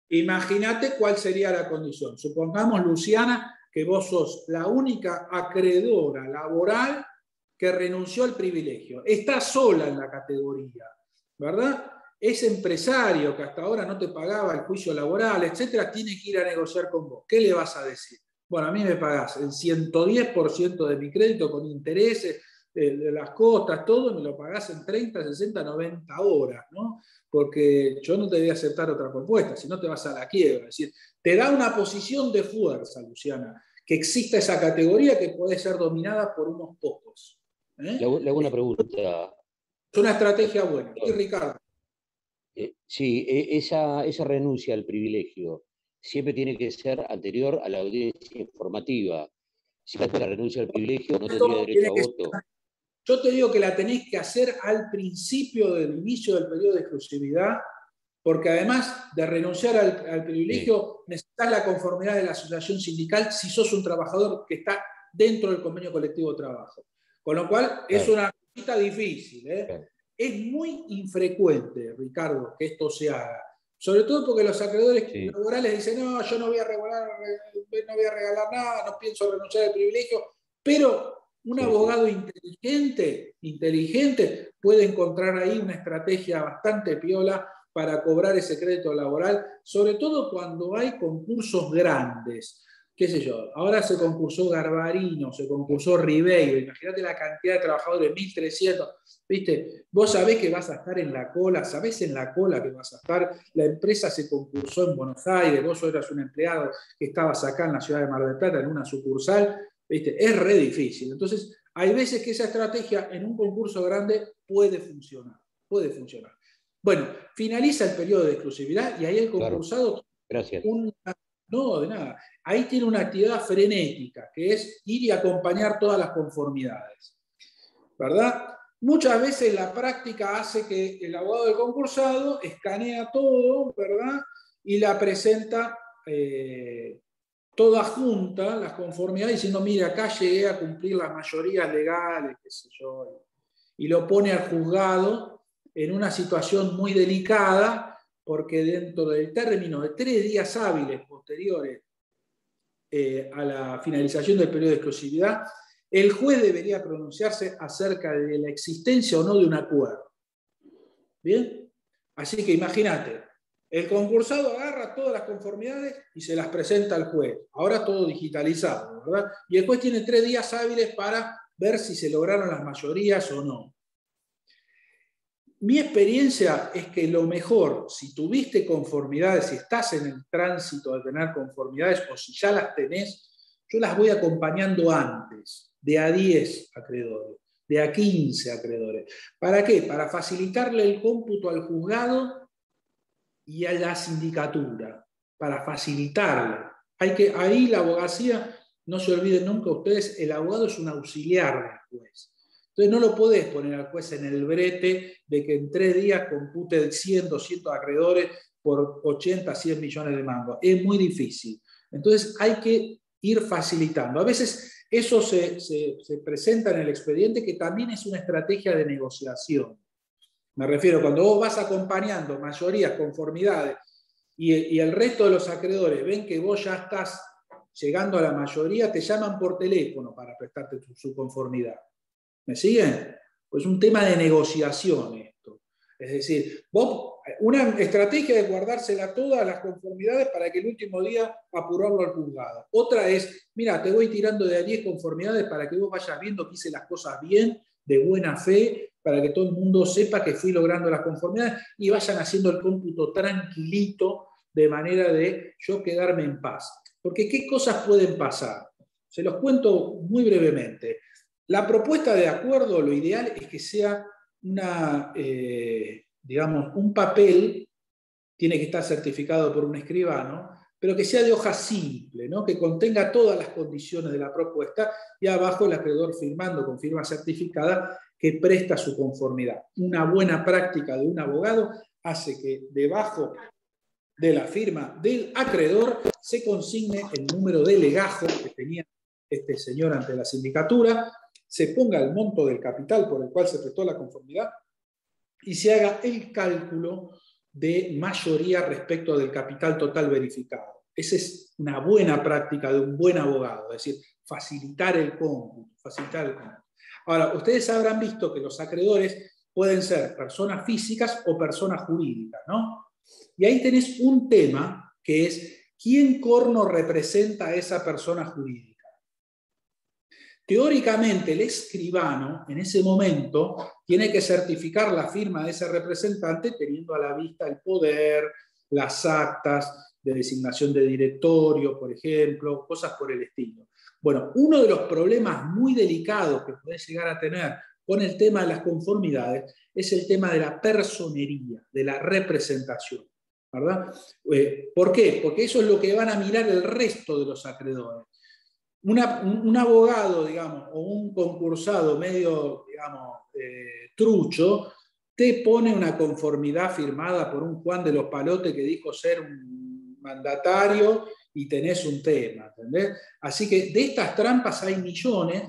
imagínate cuál sería la condición. Supongamos, Luciana, que vos sos la única acreedora laboral que renunció al privilegio. Está sola en la categoría, ¿verdad? Ese empresario que hasta ahora no te pagaba el juicio laboral, etcétera, tiene que ir a negociar con vos. ¿Qué le vas a decir? Bueno, a mí me pagás el 110% de mi crédito con intereses, de las costas, todo, me lo pagás en 30, 60, 90 horas, ¿no? Porque yo no te voy a aceptar otra propuesta, si no te vas a la quiebra. Es decir, te da una posición de fuerza, Luciana, que exista esa categoría que puede ser dominada por unos pocos. Le hago una pregunta. Es una estrategia buena. ¿Y Ricardo? Sí, esa renuncia al privilegio siempre tiene que ser anterior a la audiencia informativa. Si la renuncia al privilegio no tendría derecho a voto. Yo te digo que la tenés que hacer al principio del inicio del periodo de exclusividad, porque además de renunciar al privilegio, necesitas la conformidad de la asociación sindical si sos un trabajador que está dentro del convenio colectivo de trabajo. Con lo cual es una cosita difícil. Es muy infrecuente, Ricardo, que esto se haga. Sobre todo porque los acreedores laborales dicen, no, yo no voy a regalar nada, no pienso renunciar al privilegio, pero un abogado inteligente puede encontrar ahí una estrategia bastante piola para cobrar ese crédito laboral, sobre todo cuando hay concursos grandes. Qué sé yo, ahora se concursó Garbarino, se concursó Ribeiro, imagínate la cantidad de trabajadores, 1.300, ¿viste? Vos sabés que vas a estar en la cola, sabés en la cola que vas a estar, la empresa se concursó en Buenos Aires, vos eras un empleado que estabas acá en la ciudad de Mar del Plata en una sucursal, ¿viste? Es re difícil. Entonces, hay veces que esa estrategia en un concurso grande puede funcionar. Bueno, finaliza el periodo de exclusividad y ahí el concursado... Gracias. No, de nada. Ahí tiene una actividad frenética, que es ir y acompañar todas las conformidades. ¿Verdad? Muchas veces la práctica hace que el abogado del concursado escanea todo, ¿verdad? Y la presenta toda junta, las conformidades, diciendo, mira, acá llegué a cumplir las mayorías legales, qué sé yo. Y lo pone al juzgado en una situación muy delicada, porque dentro del término de 3 días hábiles posteriores a la finalización del periodo de exclusividad, el juez debería pronunciarse acerca de la existencia o no de un acuerdo. ¿Bien? Así que imagínate, el concursado agarra todas las conformidades y se las presenta al juez. Ahora todo digitalizado, ¿verdad? Y el juez tiene 3 días hábiles para ver si se lograron las mayorías o no. Mi experiencia es que lo mejor, si tuviste conformidades, si estás en el tránsito de tener conformidades o si ya las tenés, yo las voy acompañando antes, de a 10 acreedores, de a 15 acreedores. ¿Para qué? Para facilitarle el cómputo al juzgado y a la sindicatura, para facilitarle. Ahí la abogacía, no se olviden nunca ustedes, el abogado es un auxiliar del juez. Entonces no lo podés poner al juez en el brete de que en 3 días compute 100, 200 acreedores por 80, 100 millones de mangos. Es muy difícil. Entonces hay que ir facilitando. A veces eso se presenta en el expediente, que también es una estrategia de negociación. Me refiero, cuando vos vas acompañando mayorías, conformidades, y el resto de los acreedores ven que vos ya estás llegando a la mayoría, te llaman por teléfono para prestarte su conformidad. ¿Me siguen? Pues es un tema de negociación esto. Es decir, una estrategia es guardársela todas las conformidades para que el último día apurarlo al juzgado. Otra es, mira, te voy tirando de a 10 conformidades para que vos vayas viendo que hice las cosas bien, de buena fe, para que todo el mundo sepa que fui logrando las conformidades y vayan haciendo el cómputo tranquilito, de manera de yo quedarme en paz. Porque ¿qué cosas pueden pasar? Se los cuento muy brevemente. La propuesta de acuerdo, lo ideal es que sea digamos, un papel, tiene que estar certificado por un escribano, pero que sea de hoja simple, ¿no? Que contenga todas las condiciones de la propuesta y abajo el acreedor firmando con firma certificada que presta su conformidad. Una buena práctica de un abogado hace que debajo de la firma del acreedor se consigne el número de legajo que tenía este señor ante la sindicatura, se ponga el monto del capital por el cual se prestó la conformidad y se haga el cálculo de mayoría respecto del capital total verificado. Esa es una buena práctica de un buen abogado, es decir, facilitar el cómputo. Ahora, ustedes habrán visto que los acreedores pueden ser personas físicas o personas jurídicas, ¿no? Y ahí tenés un tema que es ¿quién corno representa a esa persona jurídica? Teóricamente, el escribano, en ese momento, tiene que certificar la firma de ese representante teniendo a la vista el poder, las actas de designación de directorio, por ejemplo, cosas por el estilo. Bueno, uno de los problemas muy delicados que podés llegar a tener con el tema de las conformidades es el tema de la personería, de la representación, ¿verdad? ¿Por qué? Porque eso es lo que van a mirar el resto de los acreedores. Un abogado, digamos, o un concursado medio, digamos, trucho, te pone una conformidad firmada por un Juan de los Palotes que dijo ser un mandatario y tenés un tema, ¿entendés? Así que de estas trampas hay millones.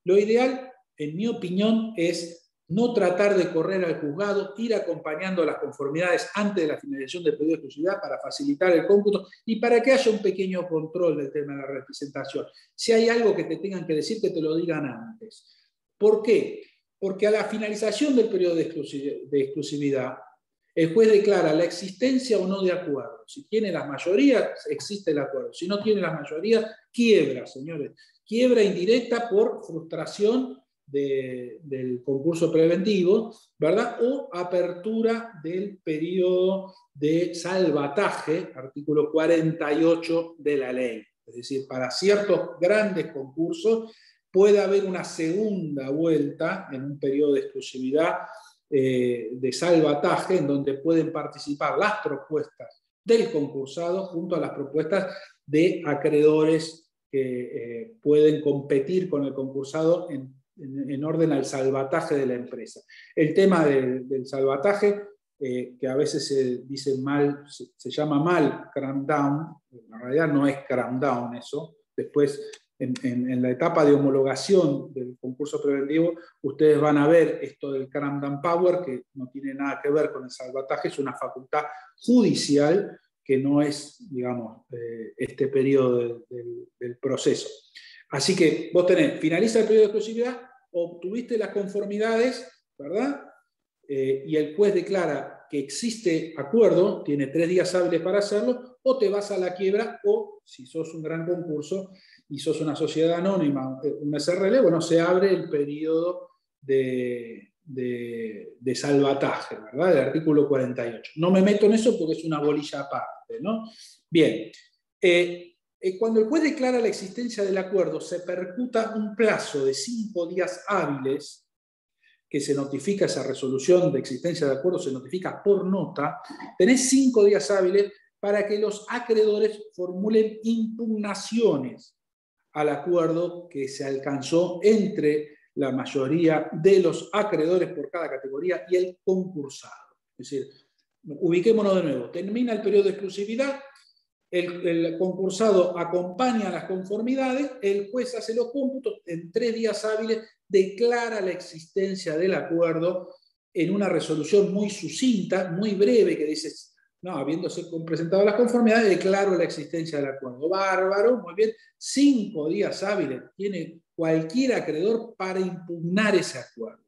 Lo ideal, en mi opinión, es no tratar de correr al juzgado, ir acompañando las conformidades antes de la finalización del pedido de exclusividad para facilitar el cómputo y para que haya un pequeño control del tema de la representación. Si hay algo que te tengan que decir, que te lo digan antes. ¿Por qué? Porque a la finalización del periodo de exclusividad, el juez declara la existencia o no de acuerdo. Si tiene las mayorías, existe el acuerdo. Si no tiene las mayorías, quiebra, señores. Quiebra indirecta por frustración del concurso preventivo, ¿verdad? O apertura del periodo de salvataje, artículo 48 de la ley. Es decir, para ciertos grandes concursos puede haber una segunda vuelta en un periodo de exclusividad de salvataje, en donde pueden participar las propuestas del concursado junto a las propuestas de acreedores que pueden competir con el concursado en orden al salvataje de la empresa. El tema del salvataje, que a veces se dice mal, se llama mal cram down, en realidad no es cram down eso. Después, en la etapa de homologación del concurso preventivo, ustedes van a ver esto del cram down power, que no tiene nada que ver con el salvataje, es una facultad judicial que no es, digamos, este periodo del proceso. Así que vos finaliza el periodo de exclusividad, obtuviste las conformidades, ¿verdad? Y el juez declara que existe acuerdo, tiene 3 días hábiles para hacerlo, o te vas a la quiebra, o si sos un gran concurso y sos una sociedad anónima, un SRL, bueno, se abre el periodo de salvataje, ¿verdad? Del artículo 48. No me meto en eso porque es una bolilla aparte, ¿no? Bien. Cuando el juez declara la existencia del acuerdo, se percuta un plazo de 5 días hábiles que se notifica esa resolución de existencia de acuerdo, se notifica por nota. Tenés 5 días hábiles para que los acreedores formulen impugnaciones al acuerdo que se alcanzó entre la mayoría de los acreedores por cada categoría y el concursado. Es decir, ubiquémonos de nuevo. Termina el periodo de exclusividad, el concursado acompaña las conformidades, el juez hace los cómputos, en 3 días hábiles declara la existencia del acuerdo en una resolución muy sucinta, muy breve, que dice, no, habiéndose presentado las conformidades, declaro la existencia del acuerdo. Bárbaro, muy bien, 5 días hábiles tiene cualquier acreedor para impugnar ese acuerdo.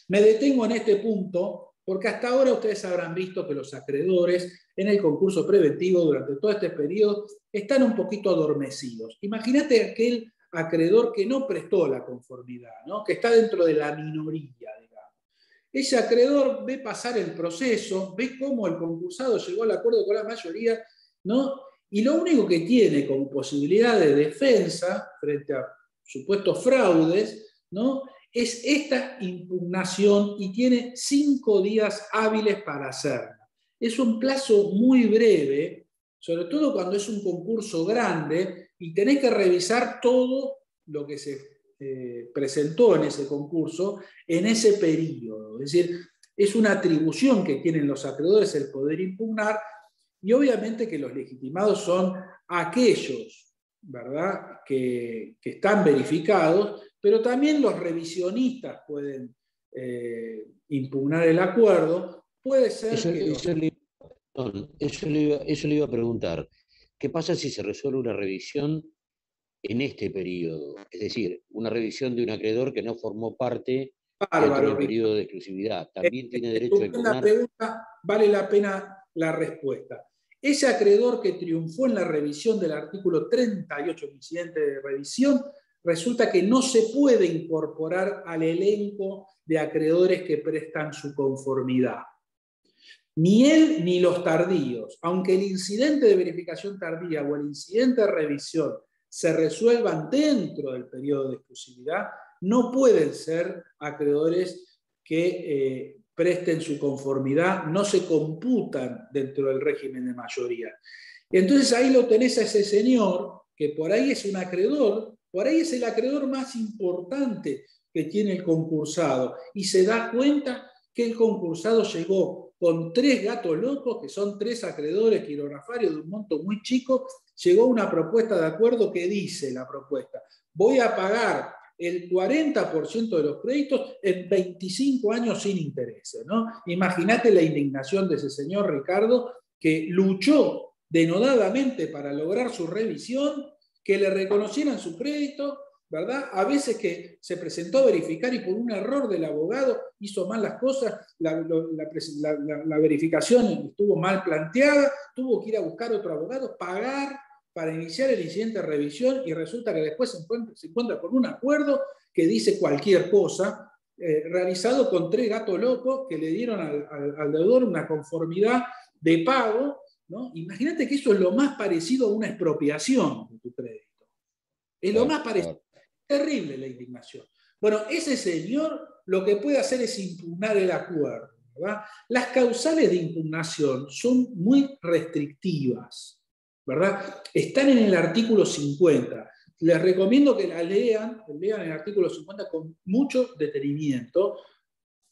Me detengo en este punto Porque hasta ahora ustedes habrán visto que los acreedores en el concurso preventivo durante todo este periodo están un poquito adormecidos. Imagínate aquel acreedor que no prestó la conformidad, ¿no? Que está dentro de la minoría, digamos. Ese acreedor ve pasar el proceso, ve cómo el concursado llegó al acuerdo con la mayoría, ¿no? Y lo único que tiene como posibilidad de defensa frente a supuestos fraudes, ¿no? Es esta impugnación y tiene 5 días hábiles para hacerla. Es un plazo muy breve, sobre todo cuando es un concurso grande y tenés que revisar todo lo que se presentó en ese concurso en ese periodo. Es decir, es una atribución que tienen los acreedores el poder impugnar y obviamente que los legitimados son aquellos, ¿verdad?, que están verificados, pero también los revisionistas pueden impugnar el acuerdo. Puede ser Eso le iba a preguntar. ¿Qué pasa si se resuelve una revisión en este periodo? Es decir, una revisión de un acreedor que no formó parte dentro del periodo de exclusividad. ¿También tiene derecho a impugnar? La pregunta vale la pena la respuesta. Ese acreedor que triunfó en la revisión del artículo 38 del incidente de revisión, resulta que no se puede incorporar al elenco de acreedores que prestan su conformidad. Ni él ni los tardíos, aunque el incidente de verificación tardía o el incidente de revisión se resuelvan dentro del periodo de exclusividad, no pueden ser acreedores que presten su conformidad, no se computan dentro del régimen de mayoría. Entonces ahí lo tenés a ese señor, que por ahí es un acreedor, por ahí es el acreedor más importante que tiene el concursado, y se da cuenta que el concursado llegó con 3 gatos locos, que son 3 acreedores quirografarios de un monto muy chico, llegó una propuesta de acuerdo que dice la propuesta: voy a pagar el 40% de los créditos en 25 años sin intereses, ¿no? Imagínate la indignación de ese señor Ricardo, que luchó denodadamente para lograr su revisión, que le reconocieran su crédito, ¿verdad? A veces que se presentó a verificar y por un error del abogado hizo mal las cosas, la verificación estuvo mal planteada, tuvo que ir a buscar otro abogado, pagar para iniciar el incidente de revisión, y resulta que después se encuentra con un acuerdo que dice cualquier cosa, realizado con 3 gatos locos que le dieron al deudor una conformidad de pago, ¿no? Imagínate que eso es lo más parecido a una expropiación de tu crédito. Es lo más parecido. Terrible la indignación. Bueno, ese señor lo que puede hacer es impugnar el acuerdo, ¿verdad? Las causales de impugnación son muy restrictivas, ¿verdad? Están en el artículo 50. Les recomiendo que la lean el artículo 50 con mucho detenimiento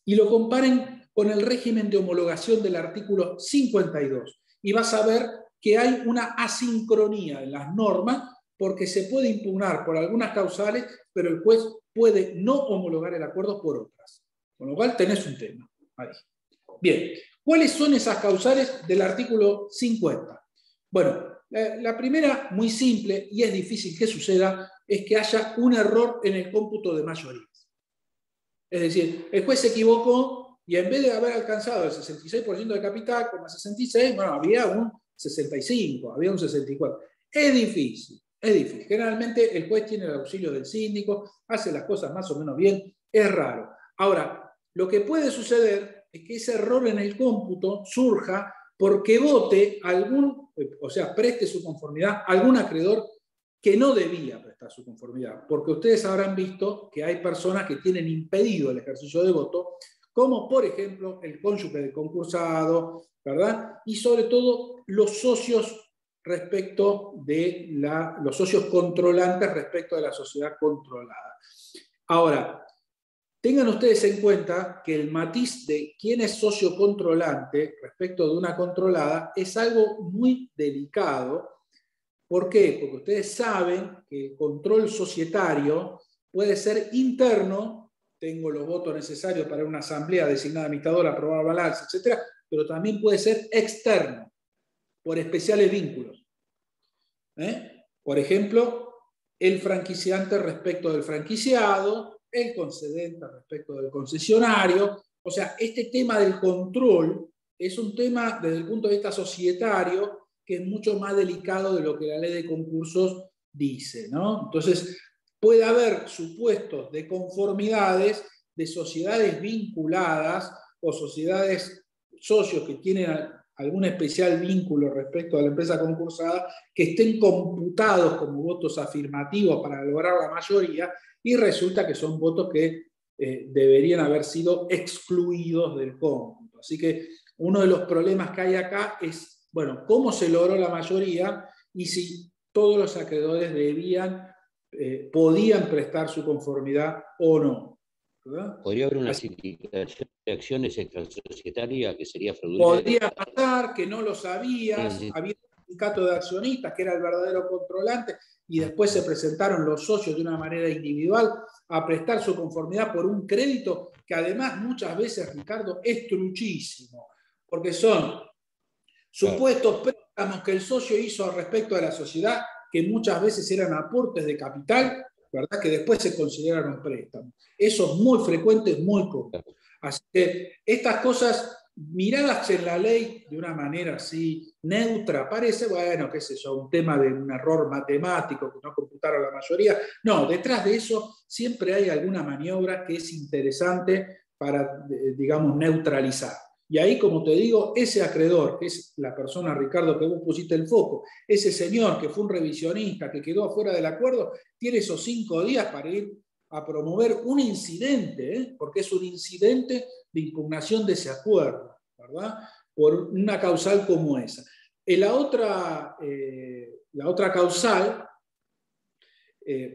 y lo comparen con el régimen de homologación del artículo 52. Y vas a ver que hay una asincronía en las normas, porque se puede impugnar por algunas causales, pero el juez puede no homologar el acuerdo por otras. Con lo cual tenés un tema ahí. Bien, ¿cuáles son esas causales del artículo 50? Bueno, la primera, muy simple, y es difícil que suceda, es que haya un error en el cómputo de mayorías. Es decir, el juez se equivocó y en vez de haber alcanzado el 66% de capital, como 66, bueno, había un 65, había un 64. Es difícil. Es difícil. Generalmente el juez tiene el auxilio del síndico, hace las cosas más o menos bien, es raro. Ahora, lo que puede suceder es que ese error en el cómputo surja porque vote preste su conformidad a algún acreedor que no debía prestar su conformidad. Porque ustedes habrán visto que hay personas que tienen impedido el ejercicio de voto, como por ejemplo el cónyuge del concursado, ¿verdad? Y sobre todo los socios los socios controlantes respecto de la sociedad controlada. Ahora, tengan ustedes en cuenta que el matiz de quién es socio controlante respecto de una controlada es algo muy delicado. ¿Por qué? Porque ustedes saben que el control societario puede ser interno, tengo los votos necesarios para una asamblea designada administradora, aprobar balance, etc., pero también puede ser externo, por especiales vínculos. Por ejemplo, el franquiciante respecto del franquiciado, el concedente respecto del concesionario, O sea, este tema del control es un tema desde el punto de vista societario que es mucho más delicado de lo que la ley de concursos dice, ¿no? Entonces, puede haber supuestos de conformidades de sociedades vinculadas o sociedades, socios que tienen algún especial vínculo respecto a la empresa concursada, que estén computados como votos afirmativos para lograr la mayoría, y resulta que son votos que deberían haber sido excluidos del cómputo. Así que uno de los problemas que hay acá es, bueno, cómo se logró la mayoría y si todos los acreedores podían prestar su conformidad o no, ¿verdad? ¿Podría haber una sindicación de acciones extrasocietarias que sería fraudulenta? Podría pasar que no lo sabías, había un sindicato de accionistas que era el verdadero controlante y después se presentaron los socios de una manera individual a prestar su conformidad por un crédito que además muchas veces, Ricardo, es truchísimo, porque son supuestos préstamos que el socio hizo respecto a la sociedad, que muchas veces eran aportes de capital, ¿verdad? Que después se consideraron préstamos. Eso es muy frecuente, es muy común. Así que estas cosas, miradas en la ley de una manera así neutra, parece, bueno, qué sé yo, un tema de un error matemático que no computaron la mayoría. No, detrás de eso siempre hay alguna maniobra que es interesante para, digamos, neutralizar. Y ahí, como te digo, ese acreedor, que es la persona, Ricardo, que vos pusiste el foco, ese señor que fue un revisionista, que quedó afuera del acuerdo, tiene esos 5 días para ir a promover un incidente, porque es un incidente de impugnación de ese acuerdo, ¿verdad? Por una causal como esa. La otra causal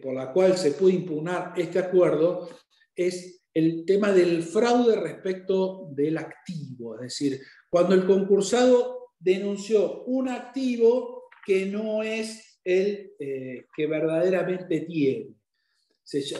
por la cual se puede impugnar este acuerdo es el tema del fraude respecto del activo, es decir, cuando el concursado denunció un activo que no es el que verdaderamente tiene.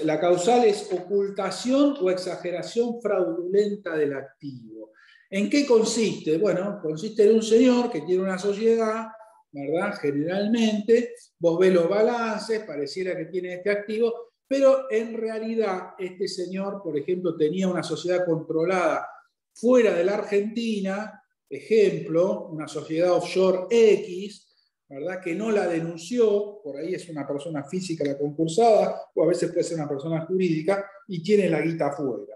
La causal es ocultación o exageración fraudulenta del activo. ¿En qué consiste? Bueno, consiste en un señor que tiene una sociedad, ¿verdad? Generalmente, vos ves los balances, pareciera que tiene este activo, pero en realidad este señor, por ejemplo, tenía una sociedad controlada fuera de la Argentina, ejemplo, una sociedad offshore X, ¿verdad? Que no la denunció, por ahí es una persona física la concursada, o a veces puede ser una persona jurídica, y tiene la guita afuera,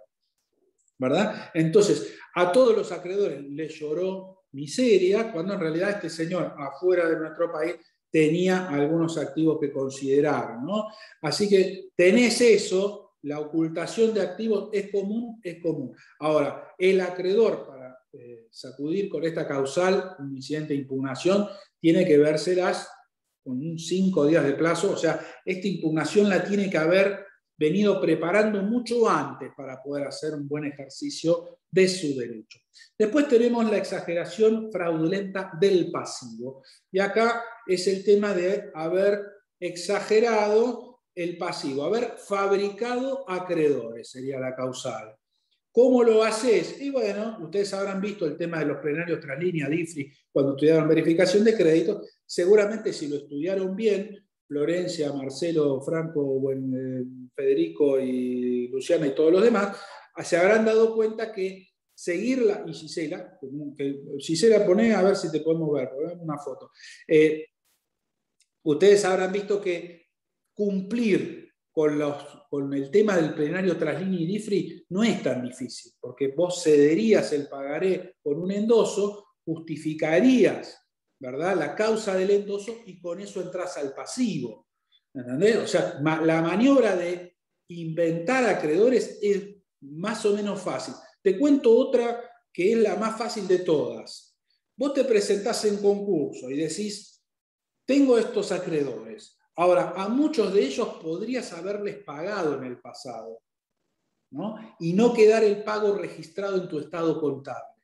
¿verdad? Entonces, a todos los acreedores les lloró miseria, cuando en realidad este señor afuera de nuestro país tenía algunos activos que considerar, ¿no? Así que tenés eso, la ocultación de activos es común, es común. Ahora, el acreedor para sacudir con esta causal un incidente de impugnación tiene que vérselas con 5 días de plazo, o sea, esta impugnación la tiene que haber venido preparando mucho antes para poder hacer un buen ejercicio de su derecho. Después tenemos la exageración fraudulenta del pasivo. Y acá es el tema de haber exagerado el pasivo, haber fabricado acreedores, sería la causal. ¿Cómo lo haces? Y bueno, ustedes habrán visto el tema de los plenarios translínea, DIFRI, cuando estudiaron verificación de créditos. Seguramente si lo estudiaron bien, Florencia, Marcelo, Franco, Federico y Luciana y todos los demás, se habrán dado cuenta que seguirla, y Gisela, poné a ver si te podemos ver, ponemos una foto. Ustedes habrán visto que cumplir con el tema del plenario Translínea y DIFRI no es tan difícil, porque vos cederías el pagaré con un endoso, justificarías, ¿verdad?, la causa del endoso y con eso entras al pasivo. ¿Entendés? O sea, la maniobra de inventar acreedores es más o menos fácil. Te cuento otra que es la más fácil de todas. Vos te presentás en concurso y decís, tengo estos acreedores. Ahora, a muchos de ellos podrías haberles pagado en el pasado, ¿no? Y no quedar el pago registrado en tu estado contable.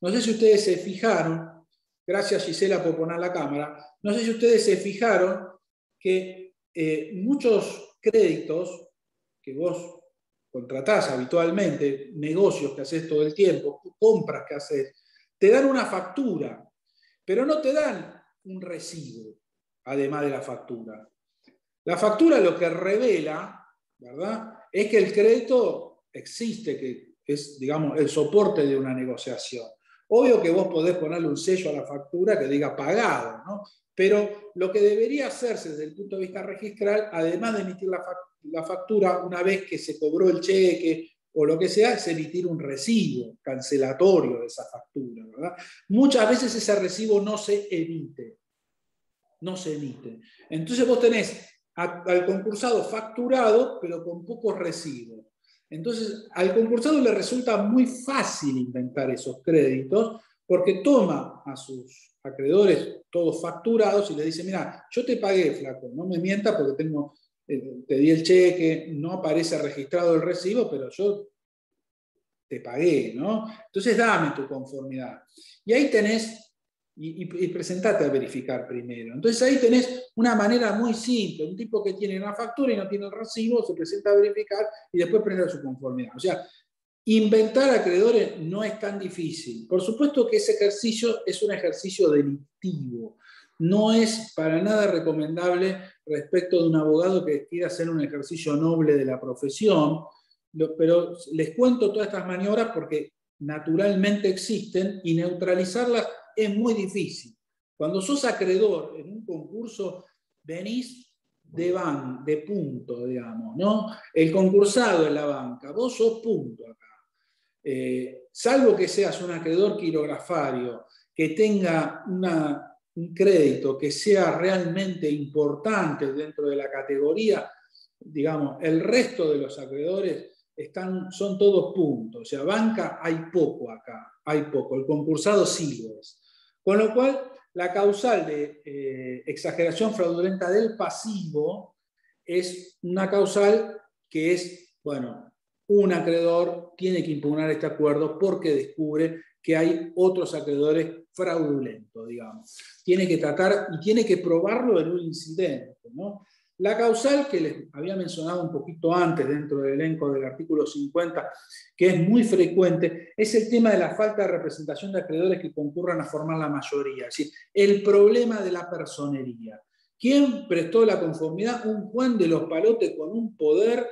No sé si ustedes se fijaron, gracias Gisela por poner la cámara, no sé si ustedes se fijaron que muchos créditos que vos contratás habitualmente, negocios que haces todo el tiempo, compras que haces, te dan una factura, pero no te dan un recibo, además de la factura. La factura lo que revela, ¿verdad?, es que el crédito existe, que es, digamos, el soporte de una negociación. Obvio que vos podés ponerle un sello a la factura que diga pagado, ¿no? Pero lo que debería hacerse desde el punto de vista registral, además de emitir la factura, una vez que se cobró el cheque o lo que sea, es emitir un recibo cancelatorio de esa factura, ¿verdad? Muchas veces ese recibo no se emite. No se emite. Entonces vos tenés al concursado facturado, pero con pocos recibos. Entonces, al concursado le resulta muy fácil inventar esos créditos porque toma a sus acreedores todos facturados y le dice, mira, yo te pagué, flaco, no me mientas porque te di el cheque, no aparece registrado el recibo, pero yo te pagué, ¿no? Entonces dame tu conformidad. Y ahí tenés, y presentate a verificar primero. Entonces ahí tenés una manera muy simple, un tipo que tiene una factura y no tiene el recibo, se presenta a verificar y después prende su conformidad. O sea, inventar acreedores no es tan difícil. Por supuesto que ese ejercicio es un ejercicio delictivo. No es para nada recomendable respecto de un abogado que quiera hacer un ejercicio noble de la profesión, pero les cuento todas estas maniobras porque naturalmente existen y neutralizarlas es muy difícil. Cuando sos acreedor en un concurso, venís de punto, digamos, ¿no? El concursado en la banca, vos sos punto acá. Salvo que seas un acreedor quirografario, que tenga un crédito que sea realmente importante dentro de la categoría, digamos, el resto de los acreedores son todos puntos. O sea, banca hay poco acá, hay poco. El concursado sí lo es. Con lo cual, la causal de exageración fraudulenta del pasivo es una causal que es, bueno, un acreedor tiene que impugnar este acuerdo porque descubre que hay otros acreedores fraudulentos, digamos. Tiene que tratar y tiene que probarlo en un incidente, ¿no? La causal que les había mencionado un poquito antes dentro del elenco del artículo 50, que es muy frecuente, es el tema de la falta de representación de acreedores que concurran a formar la mayoría. Es decir, el problema de la personería. ¿Quién prestó la conformidad? Un Juan de los Palotes con un poder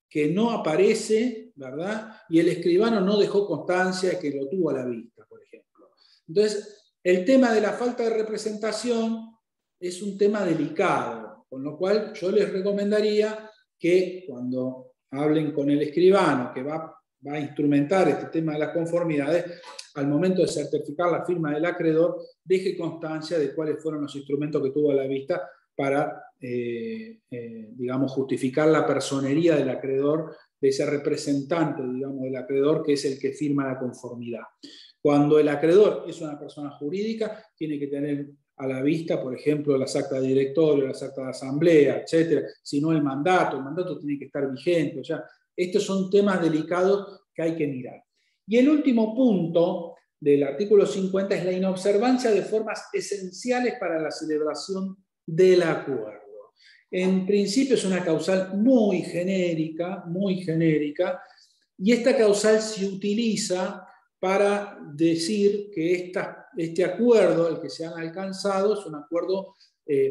que no aparece, ¿verdad? Y el escribano no dejó constancia de que lo tuvo a la vista, por ejemplo. Entonces, el tema de la falta de representación es un tema delicado, con lo cual yo les recomendaría que cuando hablen con el escribano que va a instrumentar este tema de las conformidades, al momento de certificar la firma del acreedor, deje constancia de cuáles fueron los instrumentos que tuvo a la vista para, digamos, justificar la personería del acreedor, de ese representante, digamos, del acreedor, que es el que firma la conformidad. Cuando el acreedor es una persona jurídica, tiene que tener a la vista, por ejemplo, las actas de directorio, las actas de asamblea, etc. Si no, el mandato tiene que estar vigente. O sea, estos son temas delicados que hay que mirar. Y el último punto del artículo 50 es la inobservancia de formas esenciales para la celebración del acuerdo. En principio es una causal muy genérica, y esta causal se utiliza para decir que este acuerdo, el que se han alcanzado, es un acuerdo,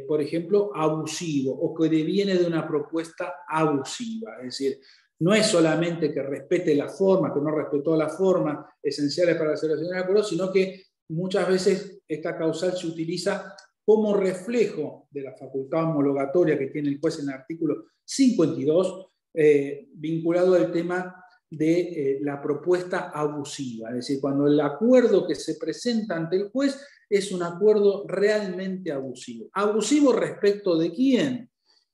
por ejemplo, abusivo, o que deviene de una propuesta abusiva. Es decir, no es solamente que respete la forma, que no respetó las formas esenciales para la celebración del acuerdo, sino que muchas veces esta causal se utiliza como reflejo de la facultad homologatoria que tiene el juez en el artículo 52, vinculado al tema de la propuesta abusiva. Es decir, cuando el acuerdo que se presenta ante el juez es un acuerdo realmente abusivo. ¿Abusivo respecto de quién?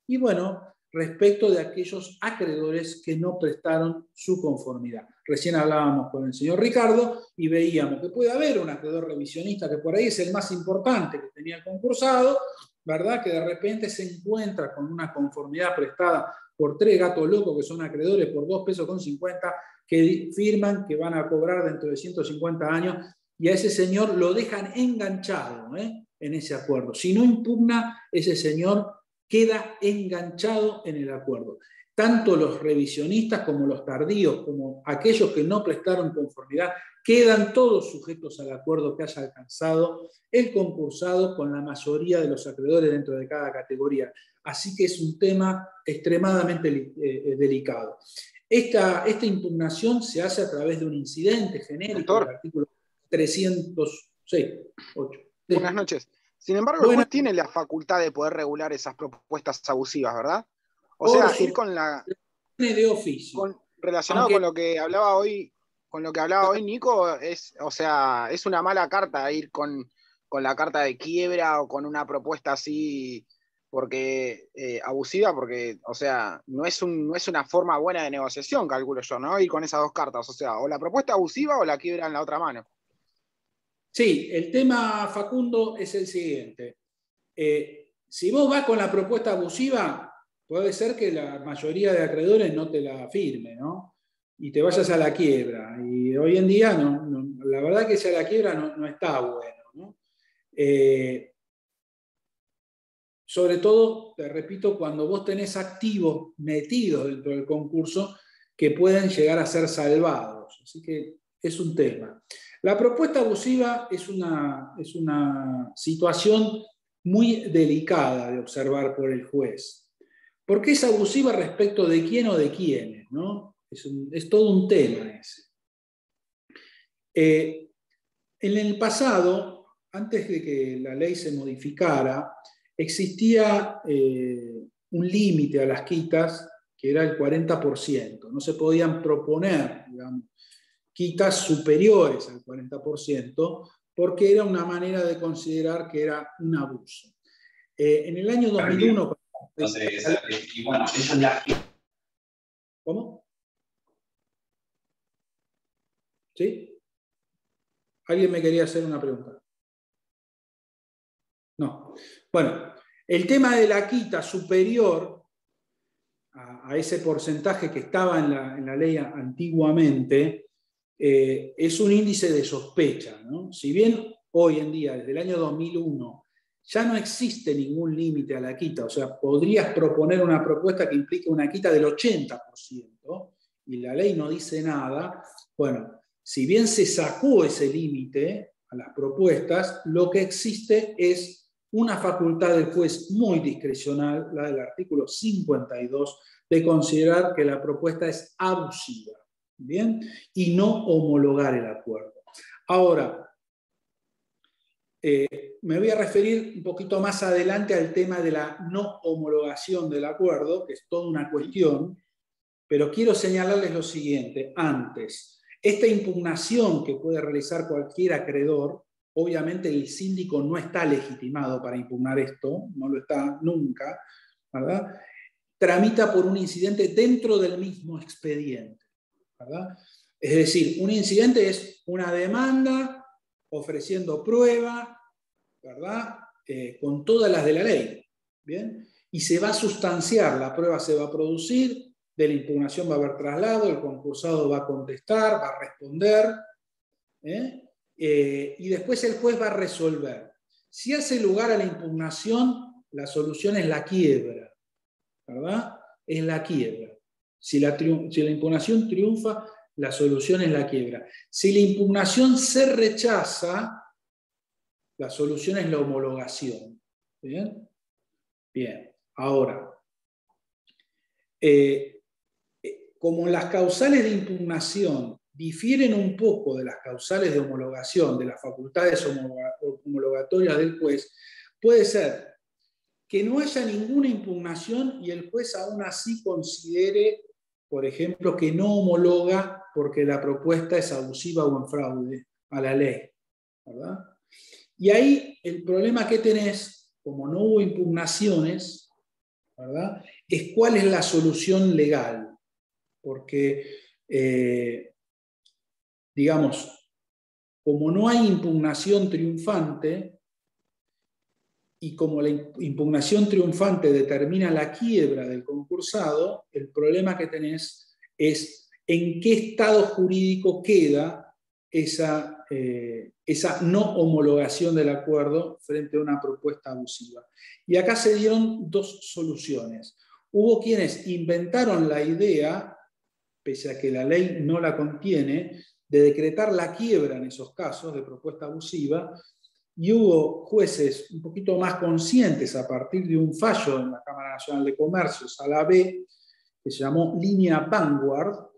Y bueno, respecto de aquellos acreedores que no prestaron su conformidad. Recién hablábamos con el señor Ricardo y veíamos que puede haber un acreedor revisionista que por ahí es el más importante que tenía el concursado, ¿verdad? Que de repente se encuentra con una conformidad prestada por 3 gatos locos que son acreedores por 2 pesos con 50, que firman que van a cobrar dentro de 150 años, y a ese señor lo dejan enganchado en ese acuerdo. Si no impugna, ese señor queda enganchado en el acuerdo. Tanto los revisionistas como los tardíos, como aquellos que no prestaron conformidad, quedan todos sujetos al acuerdo que haya alcanzado el concursado con la mayoría de los acreedores dentro de cada categoría. Así que es un tema extremadamente delicado. Esta impugnación se hace a través de un incidente genérico del artículo 308. Buenas noches. Sin embargo, el juez tiene la facultad de poder regular esas propuestas abusivas, ¿verdad? O sea, ir con la... de oficio. Relacionado con lo que hablaba hoy, Nico, es una mala carta ir con la carta de quiebra o con una propuesta así abusiva, porque, o sea, no es una forma buena de negociación, calculo yo, ¿no? Ir con esas dos cartas, o sea, o la propuesta abusiva o la quiebra en la otra mano. Sí, el tema, Facundo, es el siguiente. Si vos vas con la propuesta abusiva, puede ser que la mayoría de acreedores no te la firme, ¿no? Y te vayas a la quiebra. Y hoy en día, la verdad que si a la quiebra no está bueno, ¿no? Sobre todo, te repito, cuando vos tenés activos metidos dentro del concurso que pueden llegar a ser salvados. Así que es un tema. La propuesta abusiva es una situación muy delicada de observar por el juez. Porque es abusiva respecto de quién o de quiénes, ¿no? Es todo un tema ese. En el pasado, antes de que la ley se modificara, existía un límite a las quitas que era el 40%. No se podían proponer, digamos, quitas superiores al 40%, porque era una manera de considerar que era un abuso. En el año 2001... Entonces, y bueno, eso es la... ¿Cómo? ¿Sí? ¿Alguien me quería hacer una pregunta? No. Bueno, el tema de la quita superior a ese porcentaje que estaba en la ley antiguamente es un índice de sospecha, ¿no? Si bien hoy en día, desde el año 2001, ya no existe ningún límite a la quita, o sea, podrías proponer una propuesta que implique una quita del 80% y la ley no dice nada. Bueno, si bien se sacó ese límite a las propuestas, lo que existe es una facultad del juez muy discrecional, la del artículo 52, de considerar que la propuesta es abusiva, ¿bien? Y no homologar el acuerdo. Ahora, me voy a referir un poquito más adelante al tema de la no homologación del acuerdo, que es toda una cuestión, pero quiero señalarles lo siguiente. Antes, esta impugnación que puede realizar cualquier acreedor, obviamente el síndico no está legitimado para impugnar esto, no lo está nunca, ¿verdad? Tramita por un incidente dentro del mismo expediente, ¿verdad? Es decir, un incidente es una demanda ofreciendo prueba, ¿verdad? Con todas las de la ley, ¿bien? Y se va a sustanciar, la prueba se va a producir, de la impugnación va a haber traslado, el concursado va a contestar, va a responder, y después el juez va a resolver. Si hace lugar a la impugnación, la solución es la quiebra, ¿verdad? Es la quiebra. Si la impugnación triunfa, la solución es la quiebra. Si la impugnación se rechaza, la solución es la homologación. ¿Bien? Bien. Ahora, como las causales de impugnación difieren un poco de las causales de homologación, de las facultades homologatorias del juez, puede ser que no haya ninguna impugnación y el juez aún así considere, por ejemplo, que no homologa porque la propuesta es abusiva o en fraude a la ley, ¿verdad? Y ahí el problema que tenés, como no hubo impugnaciones, ¿verdad?, es cuál es la solución legal. Porque, digamos, como no hay impugnación triunfante, y como la impugnación triunfante determina la quiebra del concursado, el problema que tenés es en qué estado jurídico queda esa no homologación del acuerdo frente a una propuesta abusiva. Y acá se dieron dos soluciones. Hubo quienes inventaron la idea, pese a que la ley no la contiene, de decretar la quiebra en esos casos de propuesta abusiva, y hubo jueces un poquito más conscientes a partir de un fallo en la Cámara Nacional de Comercio, Sala B, que que se llamó línea Vanguard,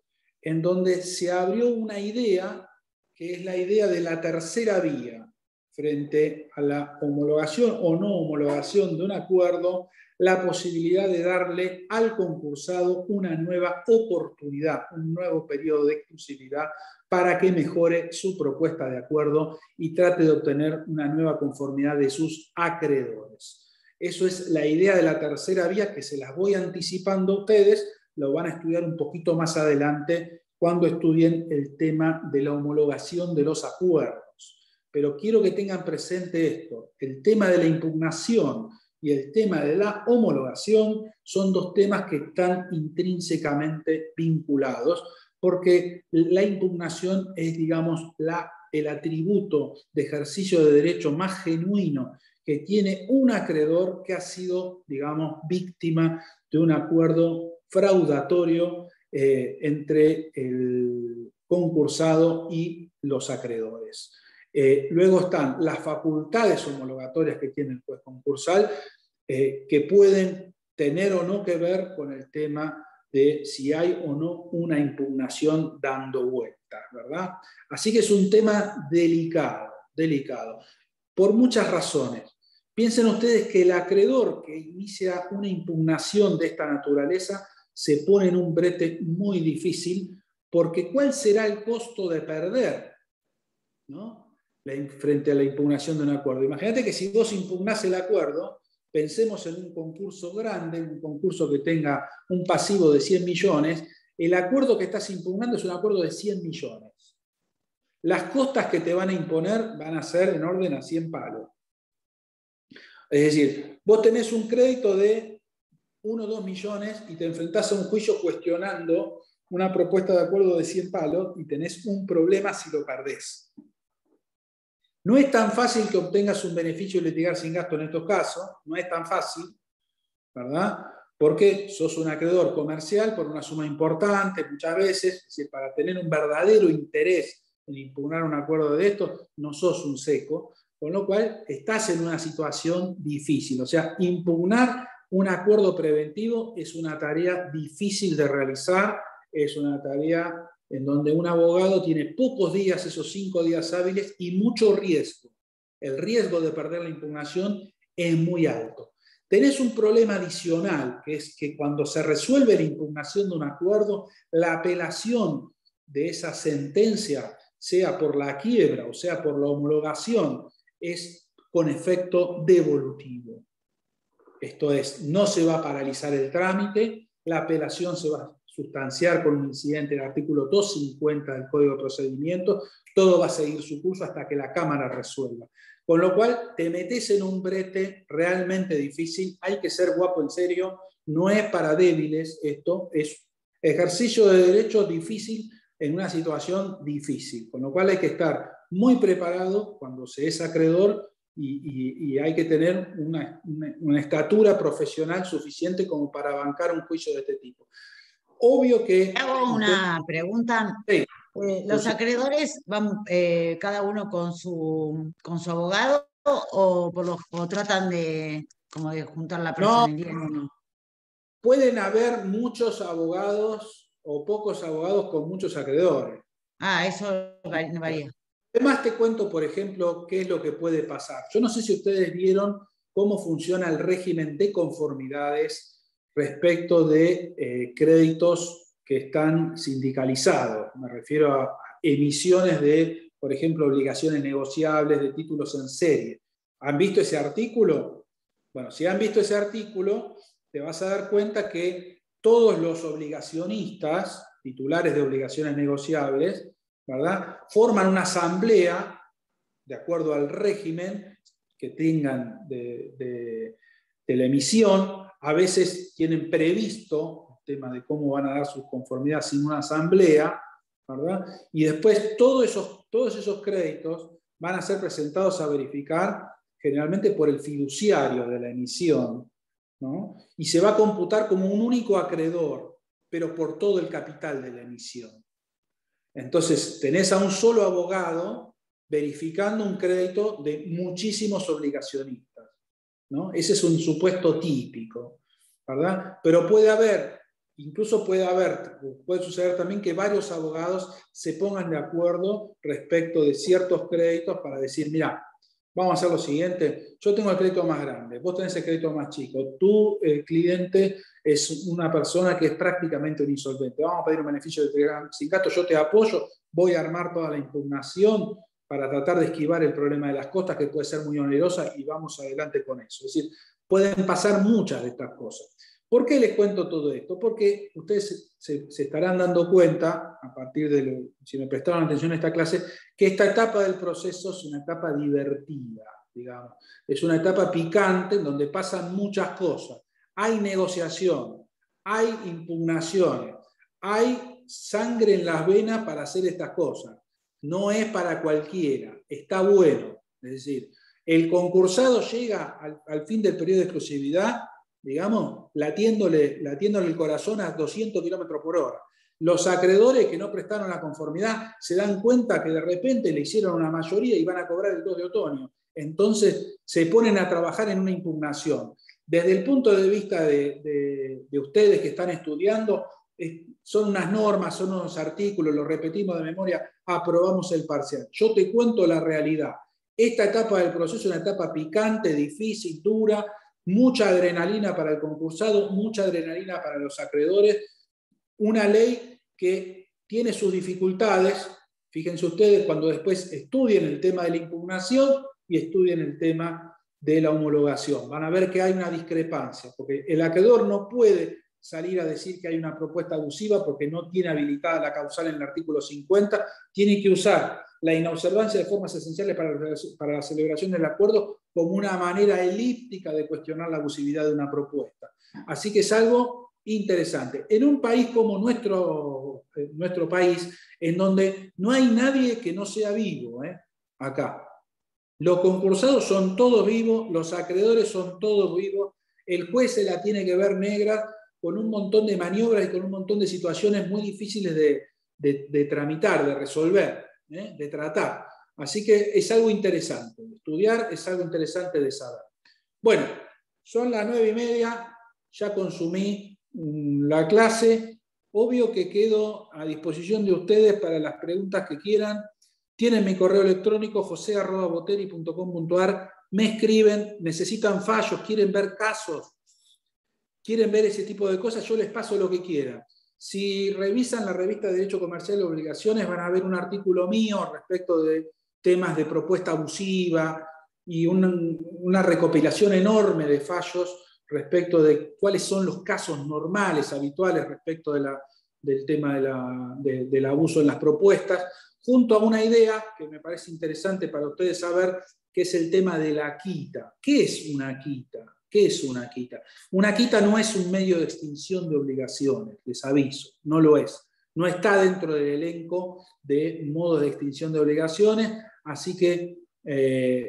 en donde se abrió una idea que es la idea de la tercera vía frente a la homologación o no homologación de un acuerdo, la posibilidad de darle al concursado una nueva oportunidad, un nuevo periodo de exclusividad para que mejore su propuesta de acuerdo y trate de obtener una nueva conformidad de sus acreedores. Eso es la idea de la tercera vía, que se las voy anticipando a ustedes, lo van a estudiar un poquito más adelante cuando estudien el tema de la homologación de los acuerdos. Pero quiero que tengan presente esto, el tema de la impugnación y el tema de la homologación son dos temas que están intrínsecamente vinculados, porque la impugnación es, digamos, el atributo de ejercicio de derecho más genuino que tiene un acreedor que ha sido, digamos, víctima de un acuerdo fraudatorio entre el concursado y los acreedores. Luego están las facultades homologatorias que tiene el juez concursal, que pueden tener o no que ver con el tema de si hay o no una impugnación dando vueltas, ¿verdad? Así que es un tema delicado, por muchas razones. Piensen ustedes que el acreedor que inicia una impugnación de esta naturaleza se pone en un brete muy difícil, porque ¿cuál será el costo de perder, ¿no?, frente a la impugnación de un acuerdo? Imagínate que si vos impugnás el acuerdo, pensemos en un concurso grande, un concurso que tenga un pasivo de 100 millones, el acuerdo que estás impugnando es un acuerdo de 100 millones. Las costas que te van a imponer van a ser en orden a 100 palos. Es decir, vos tenés un crédito de 1 o 2 millones y te enfrentás a un juicio cuestionando una propuesta de acuerdo de 100 palos y tenés un problema si lo perdés. No es tan fácil que obtengas un beneficio y litigar sin gasto en estos casos, no es tan fácil, ¿verdad? Porque sos un acreedor comercial por una suma importante muchas veces, es decir, para tener un verdadero interés en impugnar un acuerdo de estos, no sos un seco, con lo cual estás en una situación difícil. O sea, impugnar un acuerdo preventivo es una tarea difícil de realizar, es una tarea en donde un abogado tiene pocos días, esos 5 días hábiles, y mucho riesgo. El riesgo de perder la impugnación es muy alto. Tenés un problema adicional, que es que cuando se resuelve la impugnación de un acuerdo, la apelación de esa sentencia, sea por la quiebra o sea por la homologación, es con efecto devolutivo. Esto es, no se va a paralizar el trámite, la apelación se va a sustanciar con un incidente del artículo 250 del Código de Procedimiento, todo va a seguir su curso hasta que la Cámara resuelva. Con lo cual, te metes en un brete realmente difícil, hay que ser guapo en serio, no es para débiles esto, es ejercicio de derecho difícil en una situación difícil, con lo cual hay que estar muy preparado cuando se es acreedor y hay que tener una estatura profesional suficiente como para bancar un juicio de este tipo. Obvio que... Hago una pregunta. Sí. ¿Los acreedores van cada uno con su abogado o tratan de juntar la personería en uno? Pueden haber muchos abogados o pocos abogados con muchos acreedores. Ah, eso varía. Además te cuento, por ejemplo, qué es lo que puede pasar. Yo no sé si ustedes vieron cómo funciona el régimen de conformidades respecto de créditos que están sindicalizados. Me refiero a emisiones de, por ejemplo, obligaciones negociables, de títulos en serie. ¿Han visto ese artículo? Bueno, si han visto ese artículo, te vas a dar cuenta que todos los obligacionistas, titulares de obligaciones negociables, ¿verdad?, forman una asamblea, de acuerdo al régimen que tengan de la emisión. A veces tienen previsto el tema de cómo van a dar sus conformidades sin una asamblea, ¿verdad? Y después todos esos créditos van a ser presentados a verificar generalmente por el fiduciario de la emisión, ¿no? Y se va a computar como un único acreedor, pero por todo el capital de la emisión. Entonces tenés a un solo abogado verificando un crédito de muchísimos obligacionistas, ¿no? Ese es un supuesto típico, ¿verdad? Pero puede haber incluso puede suceder también que varios abogados se pongan de acuerdo respecto de ciertos créditos para decir, mira, vamos a hacer lo siguiente, yo tengo el crédito más grande, vos tenés el crédito más chico, tu cliente es una persona que es prácticamente un insolvente, vamos a pedir un beneficio de sindicato, yo te apoyo, voy a armar toda la impugnación para tratar de esquivar el problema de las costas, que puede ser muy onerosa, y vamos adelante con eso. Es decir, pueden pasar muchas de estas cosas. ¿Por qué les cuento todo esto? Porque ustedes se estarán dando cuenta, a partir de si me prestaron atención a esta clase, que esta etapa del proceso es una etapa divertida, digamos. Es una etapa picante en donde pasan muchas cosas. Hay negociación, hay impugnaciones, hay sangre en las venas para hacer estas cosas. No es para cualquiera, está bueno. Es decir, el concursado llega al fin del periodo de exclusividad, digamos, latiéndole el corazón a 200 kilómetros por hora. Los acreedores que no prestaron la conformidad se dan cuenta que de repente le hicieron una mayoría y van a cobrar el 2 de otoño. Entonces se ponen a trabajar en una impugnación. Desde el punto de vista de ustedes que están estudiando, son unas normas, son unos artículos, lo repetimos de memoria, aprobamos el parcial. Yo te cuento la realidad. Esta etapa del proceso es una etapa picante, difícil, dura, mucha adrenalina para el concursado, mucha adrenalina para los acreedores, una ley que tiene sus dificultades. Fíjense ustedes cuando después estudien el tema de la impugnación y estudien el tema de la homologación. Van a ver que hay una discrepancia, porque el acreedor no puede salir a decir que hay una propuesta abusiva porque no tiene habilitada la causal en el artículo 50, tiene que usar la inobservancia de formas esenciales para la celebración del acuerdo como una manera elíptica de cuestionar la abusividad de una propuesta. Así que es algo interesante. En un país como nuestro país, en donde no hay nadie que no sea vivo, acá. Los concursados son todos vivos, los acreedores son todos vivos, el juez se la tiene que ver negra, con un montón de maniobras y con un montón de situaciones muy difíciles de tramitar, de resolver, de tratar. Así que es algo interesante. Estudiar es algo interesante de saber. Bueno, son las 9:30, ya consumí la clase. Obvio que quedo a disposición de ustedes para las preguntas que quieran. Tienen mi correo electrónico jose@boteri.com.ar. Me escriben, necesitan fallos, quieren ver casos, quieren ver ese tipo de cosas, yo les paso lo que quieran. Si revisan la revista de Derecho Comercial y Obligaciones, van a ver un artículo mío respecto de temas de propuesta abusiva y una recopilación enorme de fallos respecto de cuáles son los casos normales, habituales respecto del tema del abuso en las propuestas, junto a una idea que me parece interesante para ustedes saber, que es el tema de la quita. ¿Qué es una quita? ¿Qué es una quita? Una quita no es un medio de extinción de obligaciones, les aviso, no lo es. No está dentro del elenco de modos de extinción de obligaciones, así que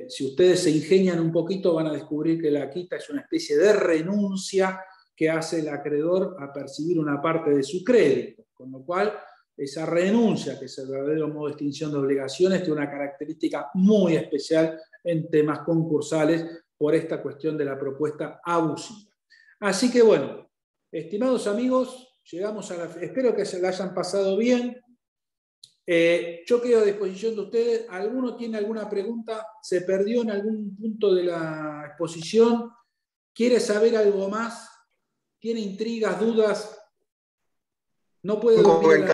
si ustedes se ingenian un poquito van a descubrir que la quita es una especie de renuncia que hace el acreedor a percibir una parte de su crédito, con lo cual esa renuncia, que es el verdadero modo de extinción de obligaciones, tiene una característica muy especial en temas concursales por esta cuestión de la propuesta abusiva. Así que bueno, estimados amigos, llegamos espero que se la hayan pasado bien. Yo quedo a disposición de ustedes. ¿Alguno tiene alguna pregunta? ¿Se perdió en algún punto de la exposición? ¿Quiere saber algo más? ¿Tiene intrigas, dudas? No puede dormir.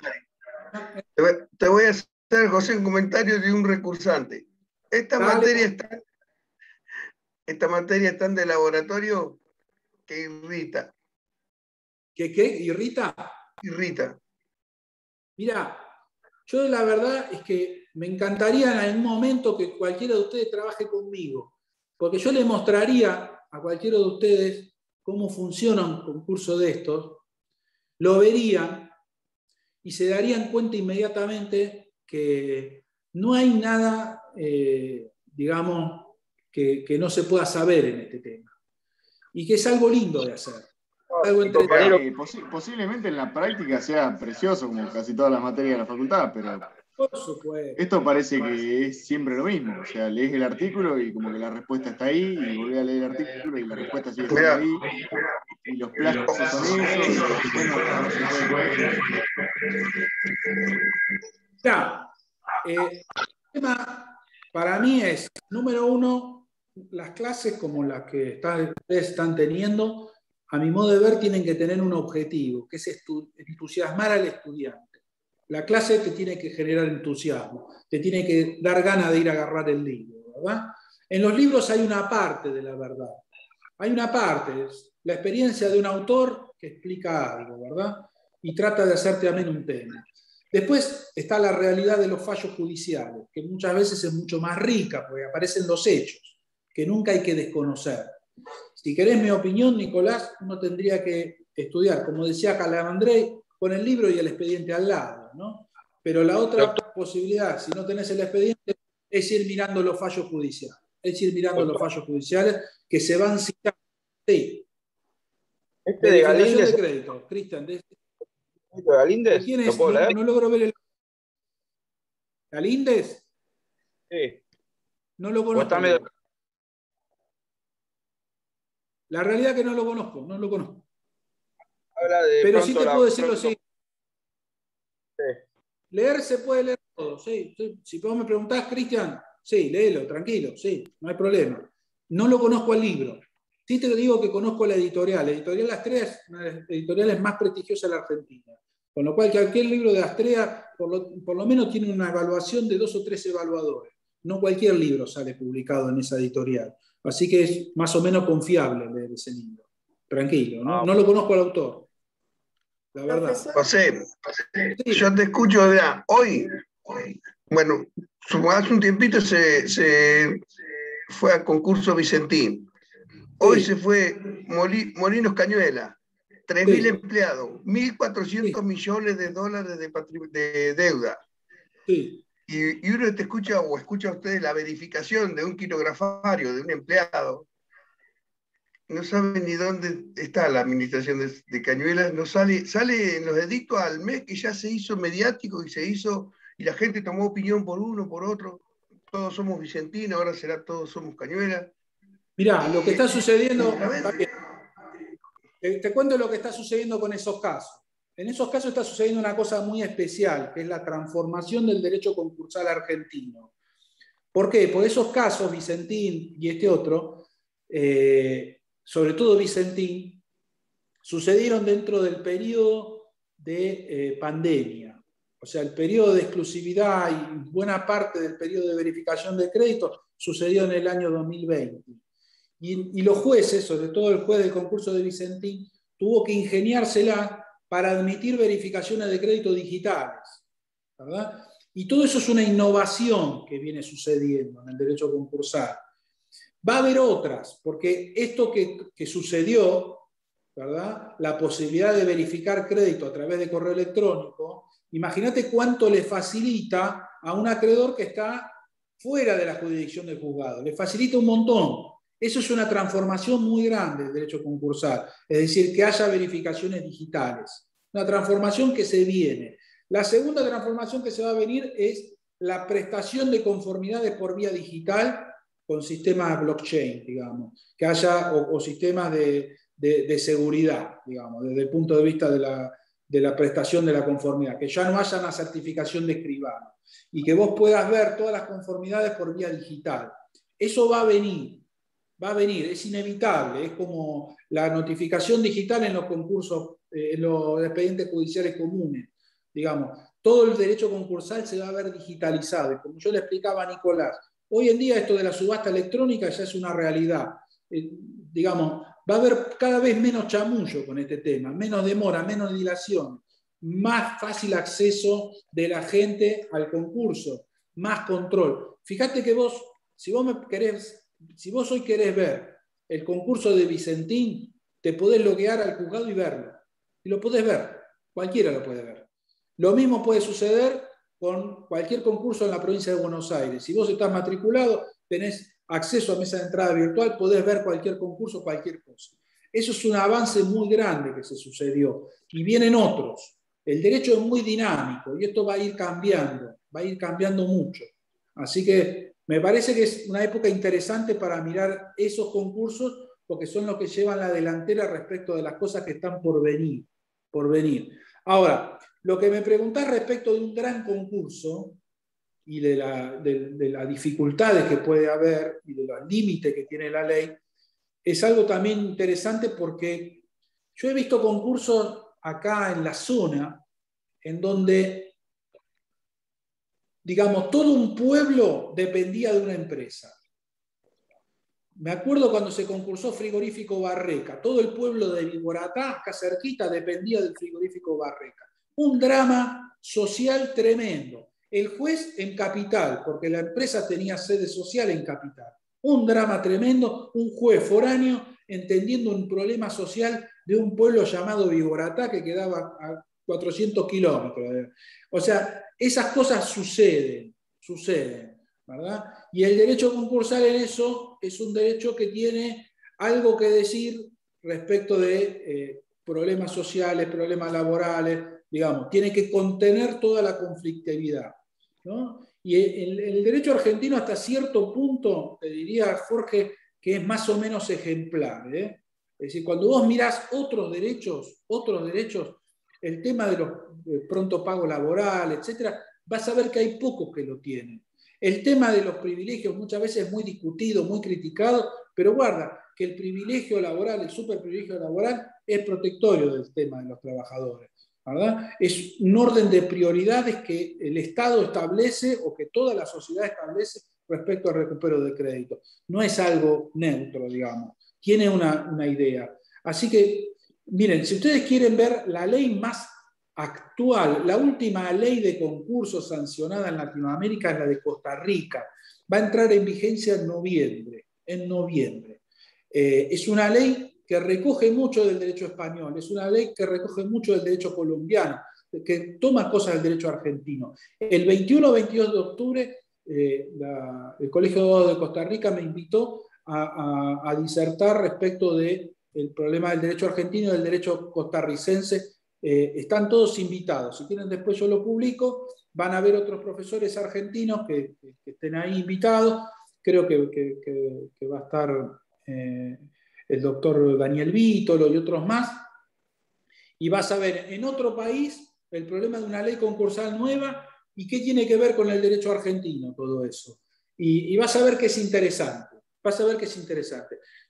Te voy a hacer, José, un comentario de un recursante. Esta materia es tan de laboratorio que irrita. ¿Qué? ¿Irrita? Irrita. Mira, yo la verdad es que me encantaría en algún momento que cualquiera de ustedes trabaje conmigo, porque yo les mostraría a cualquiera de ustedes cómo funciona un concurso de estos, lo verían y se darían cuenta inmediatamente que no hay nada, digamos, que no se pueda saber en este tema. Y que es algo lindo de hacer. Algo Posiblemente en la práctica sea precioso, como casi todas las materias de la facultad, pero por supuesto, esto parece que es siempre lo mismo. O sea, lees el artículo y como que la respuesta está ahí, y volvés a leer el artículo y la respuesta sigue estando ahí. y los plazos que son esos. Ya, el tema para mí es, número uno, las clases como las que ustedes están teniendo, a mi modo de ver, tienen que tener un objetivo, que es entusiasmar al estudiante. La clase te tiene que generar entusiasmo, te tiene que dar ganas de ir a agarrar el libro, ¿verdad? En los libros hay una parte de la verdad. Hay una parte, es la experiencia de un autor que explica algo, ¿verdad? Y trata de hacerte ameno un tema. Después está la realidad de los fallos judiciales, que muchas veces es mucho más rica, porque aparecen los hechos, que nunca hay que desconocer. Si querés mi opinión, Nicolás, uno tendría que estudiar, como decía Calamandrei, con el libro y el expediente al lado, ¿no? Pero la otra posibilidad, si no tenés el expediente, es ir mirando los fallos judiciales. Es ir mirando los fallos judiciales que se van citando. Sí. Este de Galíndez. De crédito, Cristian. ¿De Galíndez? ¿Quién es? ¿Lo puedo leer? No logro ver el. ¿Galíndez? Sí. No lo conozco. La realidad es que no lo conozco, no lo conozco. Habla de pero sí te puedo decir lo siguiente. Sí. Leer se puede leer todo, sí. Si vos me preguntás, Cristian, sí, léelo, tranquilo, sí, no hay problema. No lo conozco al libro. Sí te digo que conozco la editorial. La editorial Astrea es una de las editoriales más prestigiosas de la Argentina. Con lo cual, cualquier libro de Astrea, por lo menos tiene una evaluación de 2 o 3 evaluadores. No cualquier libro sale publicado en esa editorial. Así que es más o menos confiable leer ese libro. Tranquilo, ¿no? No lo conozco al autor. La verdad. José, yo te escucho, ¿verdad? Hoy, bueno, hace un tiempito se fue al concurso Vicentín. Hoy se fue Molinos Cañuelas, 3.000 empleados, 1.400 millones de dólares de deuda. Sí. Y uno te escucha o escucha a ustedes la verificación de un quirografario, de un empleado, no sabe ni dónde está la administración de Cañuelas, no sale en los edictos al mes que ya se hizo mediático y la gente tomó opinión por uno, por otro. Todos somos vicentinos, ahora será todos somos Cañuelas. Mirá, lo que está sucediendo, te cuento lo que está sucediendo con esos casos. En esos casos está sucediendo una cosa muy especial, que es la transformación del derecho concursal argentino. ¿Por qué? Por esos casos, Vicentín y este otro, sobre todo Vicentín, sucedieron dentro del periodo de pandemia. O sea, el periodo de exclusividad y buena parte del periodo de verificación de crédito sucedió en el año 2020. Y los jueces, sobre todo el juez del concurso de Vicentín, tuvo que ingeniársela para admitir verificaciones de crédito digitales, ¿verdad? Y todo eso es una innovación que viene sucediendo en el derecho concursal. Va a haber otras, porque esto que sucedió, ¿verdad? La posibilidad de verificar crédito a través de correo electrónico, imagínate cuánto le facilita a un acreedor que está fuera de la jurisdicción del juzgado. Le facilita un montón. Eso es una transformación muy grande del derecho concursal, es decir, que haya verificaciones digitales. Una transformación que se viene. La segunda transformación que se va a venir es la prestación de conformidades por vía digital con sistemas blockchain, digamos, que haya o sistemas de seguridad, digamos, desde el punto de vista de la prestación de la conformidad, que ya no haya una certificación de escribano y que vos puedas ver todas las conformidades por vía digital. Eso va a venir. Va a venir, es inevitable, es como la notificación digital en los concursos, en los expedientes judiciales comunes, digamos. Todo el derecho concursal se va a ver digitalizado. Y como yo le explicaba a Nicolás, hoy en día esto de la subasta electrónica ya es una realidad. Digamos, va a haber cada vez menos chamullo con este tema, menos demora, menos dilación, más fácil acceso de la gente al concurso, más control. Fíjate que vos, si vos hoy querés ver el concurso de Vicentín, te podés loguear al juzgado y verlo. Y lo podés ver, cualquiera lo puede ver. Lo mismo puede suceder con cualquier concurso en la provincia de Buenos Aires. Si vos estás matriculado, tenés acceso a mesa de entrada virtual, podés ver cualquier concurso, cualquier cosa. Eso es un avance muy grande que se sucedió. Y vienen otros. El derecho es muy dinámico y esto va a ir cambiando mucho. Así que me parece que es una época interesante para mirar esos concursos porque son los que llevan la delantera respecto de las cosas que están por venir. Ahora, lo que me preguntás respecto de un gran concurso y de las dificultades que puede haber y de los límites que tiene la ley, es algo también interesante porque yo he visto concursos acá en la zona en donde, digamos, todo un pueblo dependía de una empresa. Me acuerdo cuando se concursó Frigorífico Barreca, todo el pueblo de Viboratá, acá cerquita, dependía del Frigorífico Barreca. Un drama social tremendo. El juez en Capital, porque la empresa tenía sede social en Capital. Un drama tremendo, un juez foráneo entendiendo un problema social de un pueblo llamado Viboratá que quedaba a 400 kilómetros. O sea, esas cosas suceden, ¿verdad? Y el derecho concursal en eso es un derecho que tiene algo que decir respecto de problemas sociales, problemas laborales, digamos, tiene que contener toda la conflictividad, ¿no? Y el derecho argentino hasta cierto punto, te diría, Jorge, que es más o menos ejemplar, ¿eh? Es decir, cuando vos mirás otros derechos, el tema de los pronto pago laboral, etcétera, vas a ver que hay pocos que lo tienen. El tema de los privilegios muchas veces es muy discutido, muy criticado, pero guarda que el privilegio laboral, el superprivilegio laboral, es protectorio del tema de los trabajadores, ¿verdad? Es un orden de prioridades que el Estado establece o que toda la sociedad establece respecto al recupero de crédito. No es algo neutro, digamos. Tiene una idea. Así que, miren, si ustedes quieren ver la ley más actual, la última ley de concurso sancionada en Latinoamérica es la de Costa Rica. Va a entrar en vigencia en noviembre. Es una ley que recoge mucho del derecho español, es una ley que recoge mucho del derecho colombiano, que toma cosas del derecho argentino. El 21 o 22 de octubre, el Colegio de Abogados de Costa Rica me invitó a disertar respecto del problema del derecho argentino y del derecho costarricense. Están todos invitados. Si quieren, después yo lo publico. Van a haber otros profesores argentinos que estén ahí invitados. Creo que va a estar el doctor Daniel Vítolo y otros más. Y vas a ver en otro país el problema de una ley concursal nueva y qué tiene que ver con el derecho argentino, todo eso. Y vas a ver que es interesante.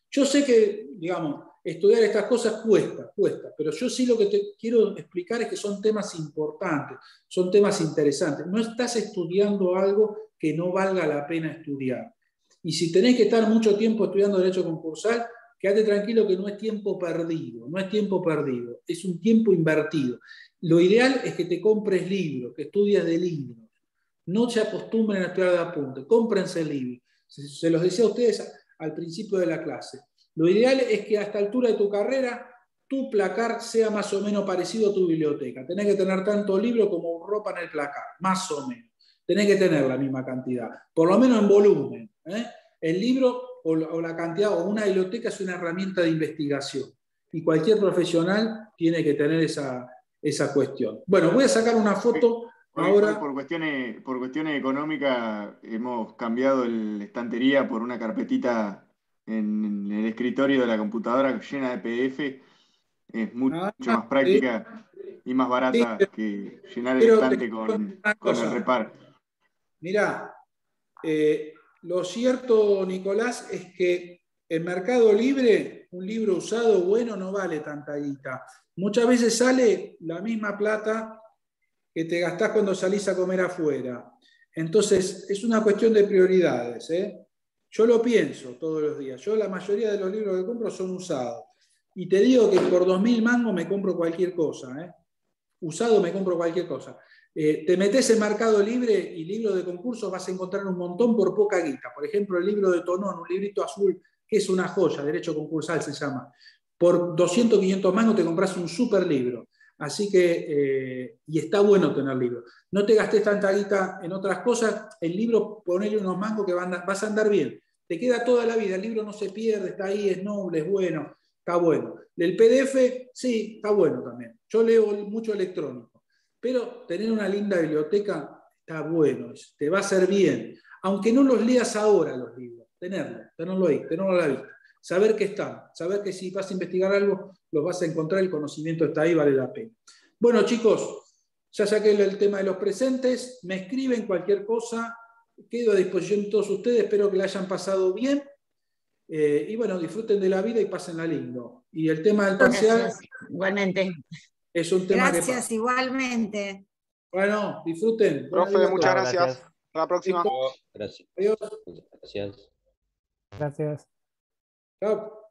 Yo sé que, digamos, estudiar estas cosas cuesta, pero yo sí lo que te quiero explicar es que son temas importantes, son temas interesantes. No estás estudiando algo que no valga la pena estudiar. Y si tenés que estar mucho tiempo estudiando derecho concursal, quédate tranquilo que no es tiempo perdido, es un tiempo invertido. Lo ideal es que te compres libros, que estudies de libros. No se acostumbren a estudiar de apunte, cómprense libros. Se los decía a ustedes al principio de la clase. Lo ideal es que a esta altura de tu carrera tu placar sea más o menos parecido a tu biblioteca. Tenés que tener tanto libro como ropa en el placar, más o menos. Tenés que tener la misma cantidad, por lo menos en volumen, ¿eh? El libro o la cantidad o una biblioteca es una herramienta de investigación y cualquier profesional tiene que tener esa cuestión. Bueno, voy a sacar una foto. Ahora, por cuestiones económicas hemos cambiado la estantería por una carpetita en el escritorio de la computadora llena de PDF. Es mucho más práctica y más barata que llenar el estante con el repar. Mirá, lo cierto, Nicolás, es que en Mercado Libre un libro usado bueno no vale tanta guita. Muchas veces sale la misma plata que te gastás cuando salís a comer afuera. Entonces, es una cuestión de prioridades, ¿eh? Yo lo pienso todos los días. Yo la mayoría de los libros que compro son usados. Y te digo que por 2.000 mangos me compro cualquier cosa, ¿eh? Usado me compro cualquier cosa. Te metés en Mercado Libre y libros de concursos vas a encontrar un montón por poca guita. Por ejemplo, el libro de Tonón, un librito azul, que es una joya, derecho concursal se llama. Por 200, 500 mangos te compras un super libro. Así que, y está bueno tener libros. No te gastes tanta guita en otras cosas. El libro, ponele unos mangos que vas a andar bien. Te queda toda la vida. El libro no se pierde, está ahí, es noble, es bueno, está bueno. El PDF, sí, está bueno también. Yo leo mucho electrónico. Pero tener una linda biblioteca está bueno, te va a hacer bien. Aunque no los leas ahora los libros, tenerlo ahí, tenerlo a la vista. saber que están, saber que si vas a investigar algo, los vas a encontrar, el conocimiento está ahí, vale la pena. Bueno, chicos, ya saqué el tema de los presentes, me escriben cualquier cosa, quedo a disposición de todos ustedes, espero que la hayan pasado bien. Y bueno, disfruten de la vida y pásenla lindo. Y el tema del parcial. Gracias. Igualmente. Es un tema que Gracias, igualmente. Bueno, disfruten. Profe, muchas gracias. Hasta la próxima. Gracias. Adiós. Gracias. Gracias. Chao.